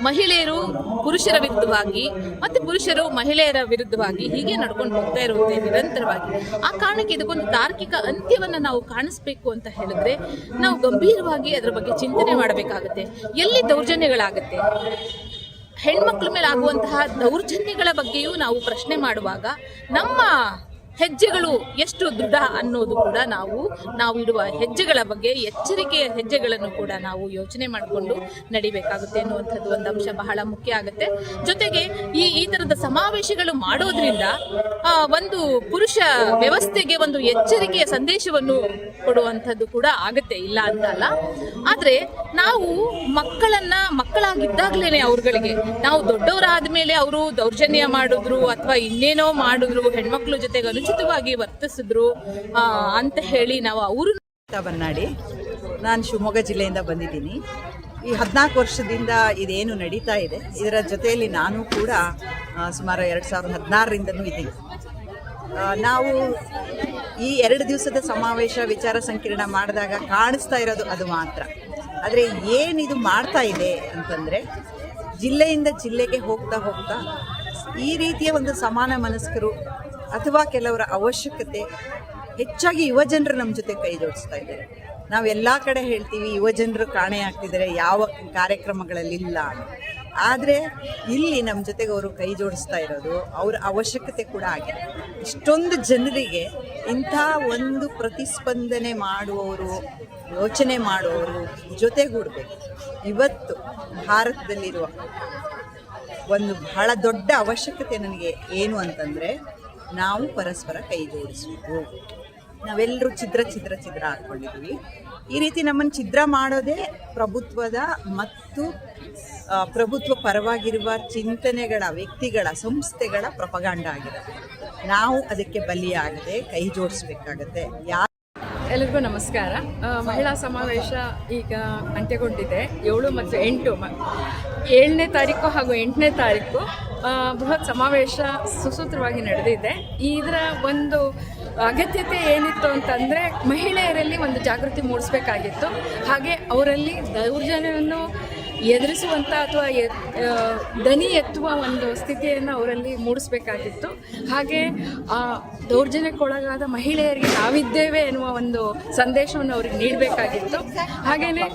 ಮಹಿಳೆಯರು ಪುರುಷರ ವಿರುದ್ಧವಾಗಿ ಮತ್ತು ಪುರುಷರು ಮಹಿಳೆಯರ ವಿರುದ್ಧವಾಗಿ ಹೀಗೆ ನಡ್ಕೊಂಡು ಹೋಗ್ತಾ ಇರುತ್ತೆ ನಿರಂತರವಾಗಿ. ಆ ಕಾರಣಕ್ಕೆ ಇದಕ್ಕೊಂದು ತಾರ್ಕಿಕ ಅಂತ್ಯವನ್ನು ನಾವು ಕಾಣಿಸ್ಬೇಕು ಅಂತ ಹೇಳಿದ್ರೆ ನಾವು ಗಂಭೀರವಾಗಿ ಅದರ ಬಗ್ಗೆ ಚಿಂತನೆ ಮಾಡಬೇಕಾಗುತ್ತೆ. ಎಲ್ಲಿ ದೌರ್ಜನ್ಯಗಳಾಗುತ್ತೆ, ಹೆಣ್ಮಕ್ಳ ಮೇಲೆ ಆಗುವಂತಹ ದೌರ್ಜನ್ಯಗಳ ಬಗ್ಗೆಯೂ ನಾವು ಪ್ರಶ್ನೆ ಮಾಡುವಾಗ ನಮ್ಮ ಹೆಜ್ಜೆಗಳು ಎಷ್ಟು ದೃಢ ಅನ್ನೋದು ಕೂಡ ನಾವು ಇಡುವ ಹೆಜ್ಜೆಗಳ ಬಗ್ಗೆ ಎಚ್ಚರಿಕೆಯ ಹೆಜ್ಜೆಗಳನ್ನು ಕೂಡ ನಾವು ಯೋಚನೆ ಮಾಡಿಕೊಂಡು ನಡಿಬೇಕಾಗುತ್ತೆ ಅನ್ನುವಂಥದ್ದು ಒಂದು ಅಂಶ ಬಹಳ ಮುಖ್ಯ ಆಗುತ್ತೆ. ಜೊತೆಗೆ ಈ ಥರದ ಸಮಾವೇಶಗಳು ಮಾಡೋದ್ರಿಂದ ಒಂದು ಪುರುಷ ವ್ಯವಸ್ಥೆಗೆ ಒಂದು ಎಚ್ಚರಿಕೆಯ ಸಂದೇಶವನ್ನು ಕೊಡುವಂಥದ್ದು ಕೂಡ ಆಗುತ್ತೆ, ಇಲ್ಲ ಅಂತ ಅಲ್ಲ. ಆದರೆ ನಾವು ಮಕ್ಕಳಾಗಿದ್ದಾಗಲೇ ಅವ್ರಗಳಿಗೆ ನಾವು ದೊಡ್ಡವರಾದ ಮೇಲೆ ಅವರು ದೌರ್ಜನ್ಯ ಮಾಡಿದ್ರು ಅಥವಾ ಇನ್ನೇನೋ ಮಾಡಿದ್ರು, ಹೆಣ್ಮಕ್ಳ ಜೊತೆಗೆ ಅನುಚಿತವಾಗಿ ವರ್ತಿಸಿದ್ರು ಅಂತ ಹೇಳಿ ನಾವು ಅವರು
ಬನ್ನಾಡಿ. ನಾನು ಶಿವಮೊಗ್ಗ ಜಿಲ್ಲೆಯಿಂದ ಬಂದಿದ್ದೀನಿ. ಈ 14 ವರ್ಷದಿಂದ ಇದೇನು ನಡೀತಾ ಇದೆ ಇದರ ಜೊತೆಯಲ್ಲಿ ನಾನು ಕೂಡ ಸುಮಾರು 2016ರಿಂದನೂ ಇದ್ದೀನಿ. ನಾವು ಈ 2 ದಿವಸದ ಸಮಾವೇಶ ವಿಚಾರ ಸಂಕಿರಣ ಮಾಡಿದಾಗ ಕಾಣಿಸ್ತಾ ಇರೋದು ಅದು ಮಾತ್ರ. ಆದರೆ ಏನಿದು ಮಾಡ್ತಾ ಇದೆ ಅಂತಂದರೆ, ಜಿಲ್ಲೆಯಿಂದ ಜಿಲ್ಲೆಗೆ ಹೋಗ್ತಾ ಈ ರೀತಿಯ ಒಂದು ಸಮಾನ ಮನಸ್ಕರು ಅಥವಾ ಕೆಲವರ ಅವಶ್ಯಕತೆ ಹೆಚ್ಚಾಗಿ ಯುವಜನರು ನಮ್ಮ ಜೊತೆ ಕೈ ಜೋಡಿಸ್ತಾ ಇದ್ದಾರೆ. ನಾವು ಎಲ್ಲ ಕಡೆ ಹೇಳ್ತೀವಿ ಯುವಜನರು ಕಾಣೆ ಆಗ್ತಿದ್ದಾರೆ, ಯಾವ ಕಾರ್ಯಕ್ರಮಗಳಲ್ಲಿಲ್ಲ. ಆದರೆ ಇಲ್ಲಿ ನಮ್ಮ ಜೊತೆಗೆ ಅವರು ಕೈ ಜೋಡಿಸ್ತಾ ಇರೋದು ಅವರ ಅವಶ್ಯಕತೆ ಕೂಡ ಆಗಿದೆ. ಇಷ್ಟೊಂದು ಜನರಿಗೆ ಇಂಥ ಒಂದು ಪ್ರತಿಸ್ಪಂದನೆ ಮಾಡುವವರು, ಯೋಚನೆ ಮಾಡುವವರು ಜೊತೆಗೂಡಬೇಕು. ಇವತ್ತು ಭಾರತದಲ್ಲಿರುವ ಒಂದು ಬಹಳ ದೊಡ್ಡ ಅವಶ್ಯಕತೆ ನನಗೆ ಏನು ಅಂತಂದರೆ, ನಾವು ಪರಸ್ಪರ ಕೈ ಜೋಡಿಸಬೇಕು. ನಾವೆಲ್ಲರೂ ಛಿದ್ರ ಹಾಕ್ಕೊಂಡಿದ್ದೀವಿ. ಈ ರೀತಿ ನಮ್ಮನ್ನು ಛಿದ್ರ ಮಾಡೋದೇ ಪ್ರಭುತ್ವದ ಮತ್ತು ಪ್ರಭುತ್ವ ಪರವಾಗಿರುವ ಚಿಂತನೆಗಳ, ವ್ಯಕ್ತಿಗಳ, ಸಂಸ್ಥೆಗಳ ಪ್ರಪಗಾಂಡ ಆಗಿರುತ್ತೆ. ನಾವು ಅದಕ್ಕೆ ಬಲಿಯಾಗದೆ ಕೈ ಜೋಡಿಸ್ಬೇಕಾಗತ್ತೆ.
ಎಲ್ಲರಿಗೂ ನಮಸ್ಕಾರ. ಮಹಿಳಾ ಸಮಾವೇಶ ಈಗ ಅಂತ್ಯಗೊಂಡಿದೆ. 7 ಮತ್ತು 8 7ನೇ ತಾರೀಕು ಹಾಗೂ 8ನೇ ತಾರೀಕು ಬೃಹತ್ ಸಮಾವೇಶ ಸುಸೂತ್ರವಾಗಿ ನಡೆದಿದೆ. ಇದರ ಒಂದು ಅಗತ್ಯತೆ ಏನಿತ್ತು ಅಂತಂದರೆ ಮಹಿಳೆಯರಲ್ಲಿ ಒಂದು ಜಾಗೃತಿ ಮೂಡಿಸಬೇಕಾಗಿತ್ತು. ಹಾಗೆ ಅವರಲ್ಲಿ ದೌರ್ಜನ್ಯವನ್ನು ಎದುರಿಸುವಂಥ ಅಥವಾ ದನಿ ಎತ್ತುವ ಒಂದು ಸ್ಥಿತಿಯನ್ನು ಅವರಲ್ಲಿ ಮೂಡಿಸಬೇಕಾಗಿತ್ತು. ಹಾಗೆ ದೌರ್ಜನ್ಯಕ್ಕೊಳಗಾದ ಮಹಿಳೆಯರಿಗೆ ನಾವಿದ್ದೇವೆ ಎನ್ನುವ ಒಂದು ಸಂದೇಶವನ್ನು ಅವರಿಗೆ ನೀಡಬೇಕಾಗಿತ್ತು. ಹಾಗೆಯೇ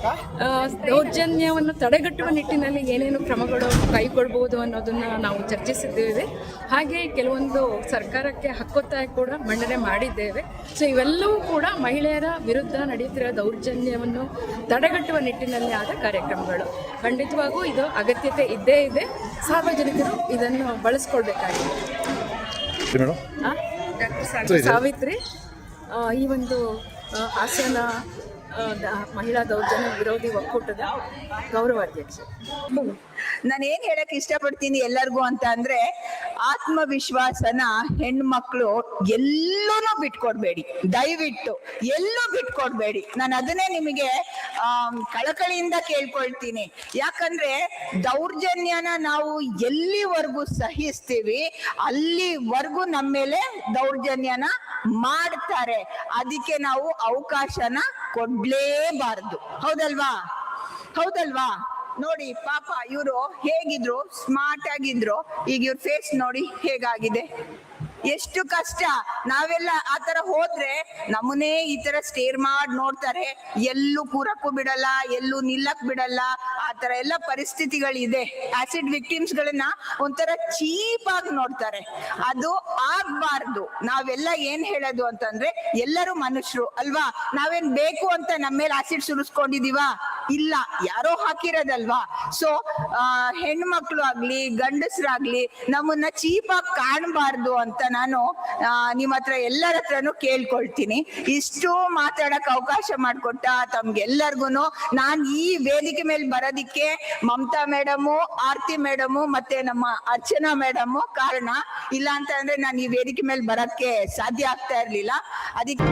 ದೌರ್ಜನ್ಯವನ್ನು ತಡೆಗಟ್ಟುವ ನಿಟ್ಟಿನಲ್ಲಿ ಏನೇನು ಕ್ರಮಗಳು ಕೈಗೊಳ್ಬೋದು ಅನ್ನೋದನ್ನು ನಾವು ಚರ್ಚಿಸಿದ್ದೇವೆ. ಹಾಗೆ ಕೆಲವೊಂದು ಸರ್ಕಾರಕ್ಕೆ ಹಕ್ಕೊತ್ತಾಯ ಕೂಡ ಮಂಡನೆ ಮಾಡಿದ್ದೇವೆ. ಸೊ ಇವೆಲ್ಲವೂ ಕೂಡ ಮಹಿಳೆಯರ ವಿರುದ್ಧ ನಡೆಯುತ್ತಿರುವ ದೌರ್ಜನ್ಯವನ್ನು ತಡೆಗಟ್ಟುವ ನಿಟ್ಟಿನಲ್ಲಿ ಆದ ಕಾರ್ಯಕ್ರಮಗಳು. ಖಂಡಿತವಾಗೂ ಇದು ಅಗತ್ಯತೆ ಇದ್ದೇ ಇದೆ. ಸಾರ್ವಜನಿಕರು ಇದನ್ನು ಬಳಸ್ಕೊಳ್ಬೇಕಾಗಿದೆ. ಡಾಕ್ಟರ್ ಸಾವಿತ್ರಿ, ಈ ಒಂದು ಹಾಸನ ಮಹಿಳಾ ದೌರ್ಜನ್ಯ ವಿರೋಧಿ ಒಕ್ಕೂಟದ ಗೌರವಾಧ್ಯಕ್ಷ.
ನಾನೇನ್ ಹೇಳಕ್ ಇಷ್ಟಪಡ್ತೀನಿ ಎಲ್ಲರಿಗೂ ಅಂತ ಅಂದ್ರೆ, ಆತ್ಮವಿಶ್ವಾಸನ ಹೆಣ್ಮಕ್ಳು ಎಲ್ಲೂನು ಬಿಟ್ಕೊಡ್ಬೇಡಿ, ದಯವಿಟ್ಟು ಎಲ್ಲೂ ಬಿಟ್ಕೊಡ್ಬೇಡಿ. ನಾನು ಅದನ್ನೇ ನಿಮಗೆ ಕಳಕಳಿಯಿಂದ ಕೇಳ್ಕೊಳ್ತೀನಿ. ಯಾಕಂದ್ರೆ ದೌರ್ಜನ್ಯನ ನಾವು ಎಲ್ಲಿವರೆಗೂ ಸಹಿಸ್ತೀವಿ ಅಲ್ಲಿವರೆಗೂ ನಮ್ಮ ಮೇಲೆ ದೌರ್ಜನ್ಯನ ಮಾಡ್ತಾರೆ. ಅದಕ್ಕೆ ನಾವು ಅವಕಾಶನ ಕೊಡ್ಲೇಬಾರ್ದು. ಹೌದಲ್ವಾ? ನೋಡಿ ಪಾಪ ಇವರು ಹೇಗಿದ್ರು, ಸ್ಮಾರ್ಟ್ ಆಗಿದ್ರು, ಈಗ ಇವ್ರ ಫೇಸ್ ನೋಡಿ ಹೇಗಾಗಿದೆ. ಎಷ್ಟು ಕಷ್ಟ. ನಾವೆಲ್ಲ ಆತರ ಹೋದ್ರೆ ನಮ್ಮನ್ನೇ ಈ ತರ ಸ್ಟೇರ್ ಮಾಡಿ ನೋಡ್ತಾರೆ, ಎಲ್ಲೂ ಕೂರಕ್ಕೂ ಬಿಡಲ್ಲ, ಎಲ್ಲೂ ನಿಲ್ಲಕ್ ಬಿಡಲ್ಲ. ಆತರ ಎಲ್ಲ ಪರಿಸ್ಥಿತಿಗಳಿದೆ. ಆಸಿಡ್ ವಿಕ್ಟಿಮ್ಸ್ ಗಳನ್ನ ಒಂಥರ ಚೀಪ್ ಆಗಿ ನೋಡ್ತಾರೆ. ಅದು ಆಗ್ಬಾರ್ದು. ನಾವೆಲ್ಲ ಏನ್ ಹೇಳೋದು ಅಂತಂದ್ರೆ, ಎಲ್ಲರೂ ಮನುಷ್ಯರು ಅಲ್ವಾ? ನಾವೇನ್ ಬೇಕು ಅಂತ ನಮ್ಮ ಮೇಲೆ ಆಸಿಡ್ ಸುರಿಸ್ಕೊಂಡಿದೀವ? ಇಲ್ಲ, ಯಾರೋ ಹಾಕಿರೋದಲ್ವಾ? ಸೊ ಹೆಣ್ಮಕ್ಳು ಆಗ್ಲಿ ಗಂಡಸ್ರಾಗ್ಲಿ ನಮ್ಮನ್ನ ಚೀಪಾಗಿ ಕಾಣಬಾರ್ದು ಅಂತ ನಾನು ನಿಮ್ಮ ಹತ್ರ ಎಲ್ಲರ ಹತ್ರನು ಕೇಳ್ಕೊಳ್ತೀನಿ. ಇಷ್ಟು ಮಾತಾಡಕ್ ಅವಕಾಶ ಮಾಡ್ಕೊಟ್ಟ ತಮ್ಗೆಲ್ಲರಿಗೂ ನಾನ್ ಈ ವೇದಿಕೆ ಮೇಲೆ ಬರೋದಿಕ್ಕೆ ಮಮತಾ ಮೇಡಮು, ಆರ್ತಿ ಮೇಡಮು ಮತ್ತೆ ನಮ್ಮ ಅರ್ಚನಾ ಮೇಡಮು ಕಾರಣ. ಇಲ್ಲ ಅಂತ ಅಂದ್ರೆ ನಾನು ಈ ವೇದಿಕೆ ಮೇಲೆ ಬರಕ್ಕೆ ಸಾಧ್ಯ ಆಗ್ತಾ ಇರ್ಲಿಲ್ಲ. ಅದಕ್ಕೆ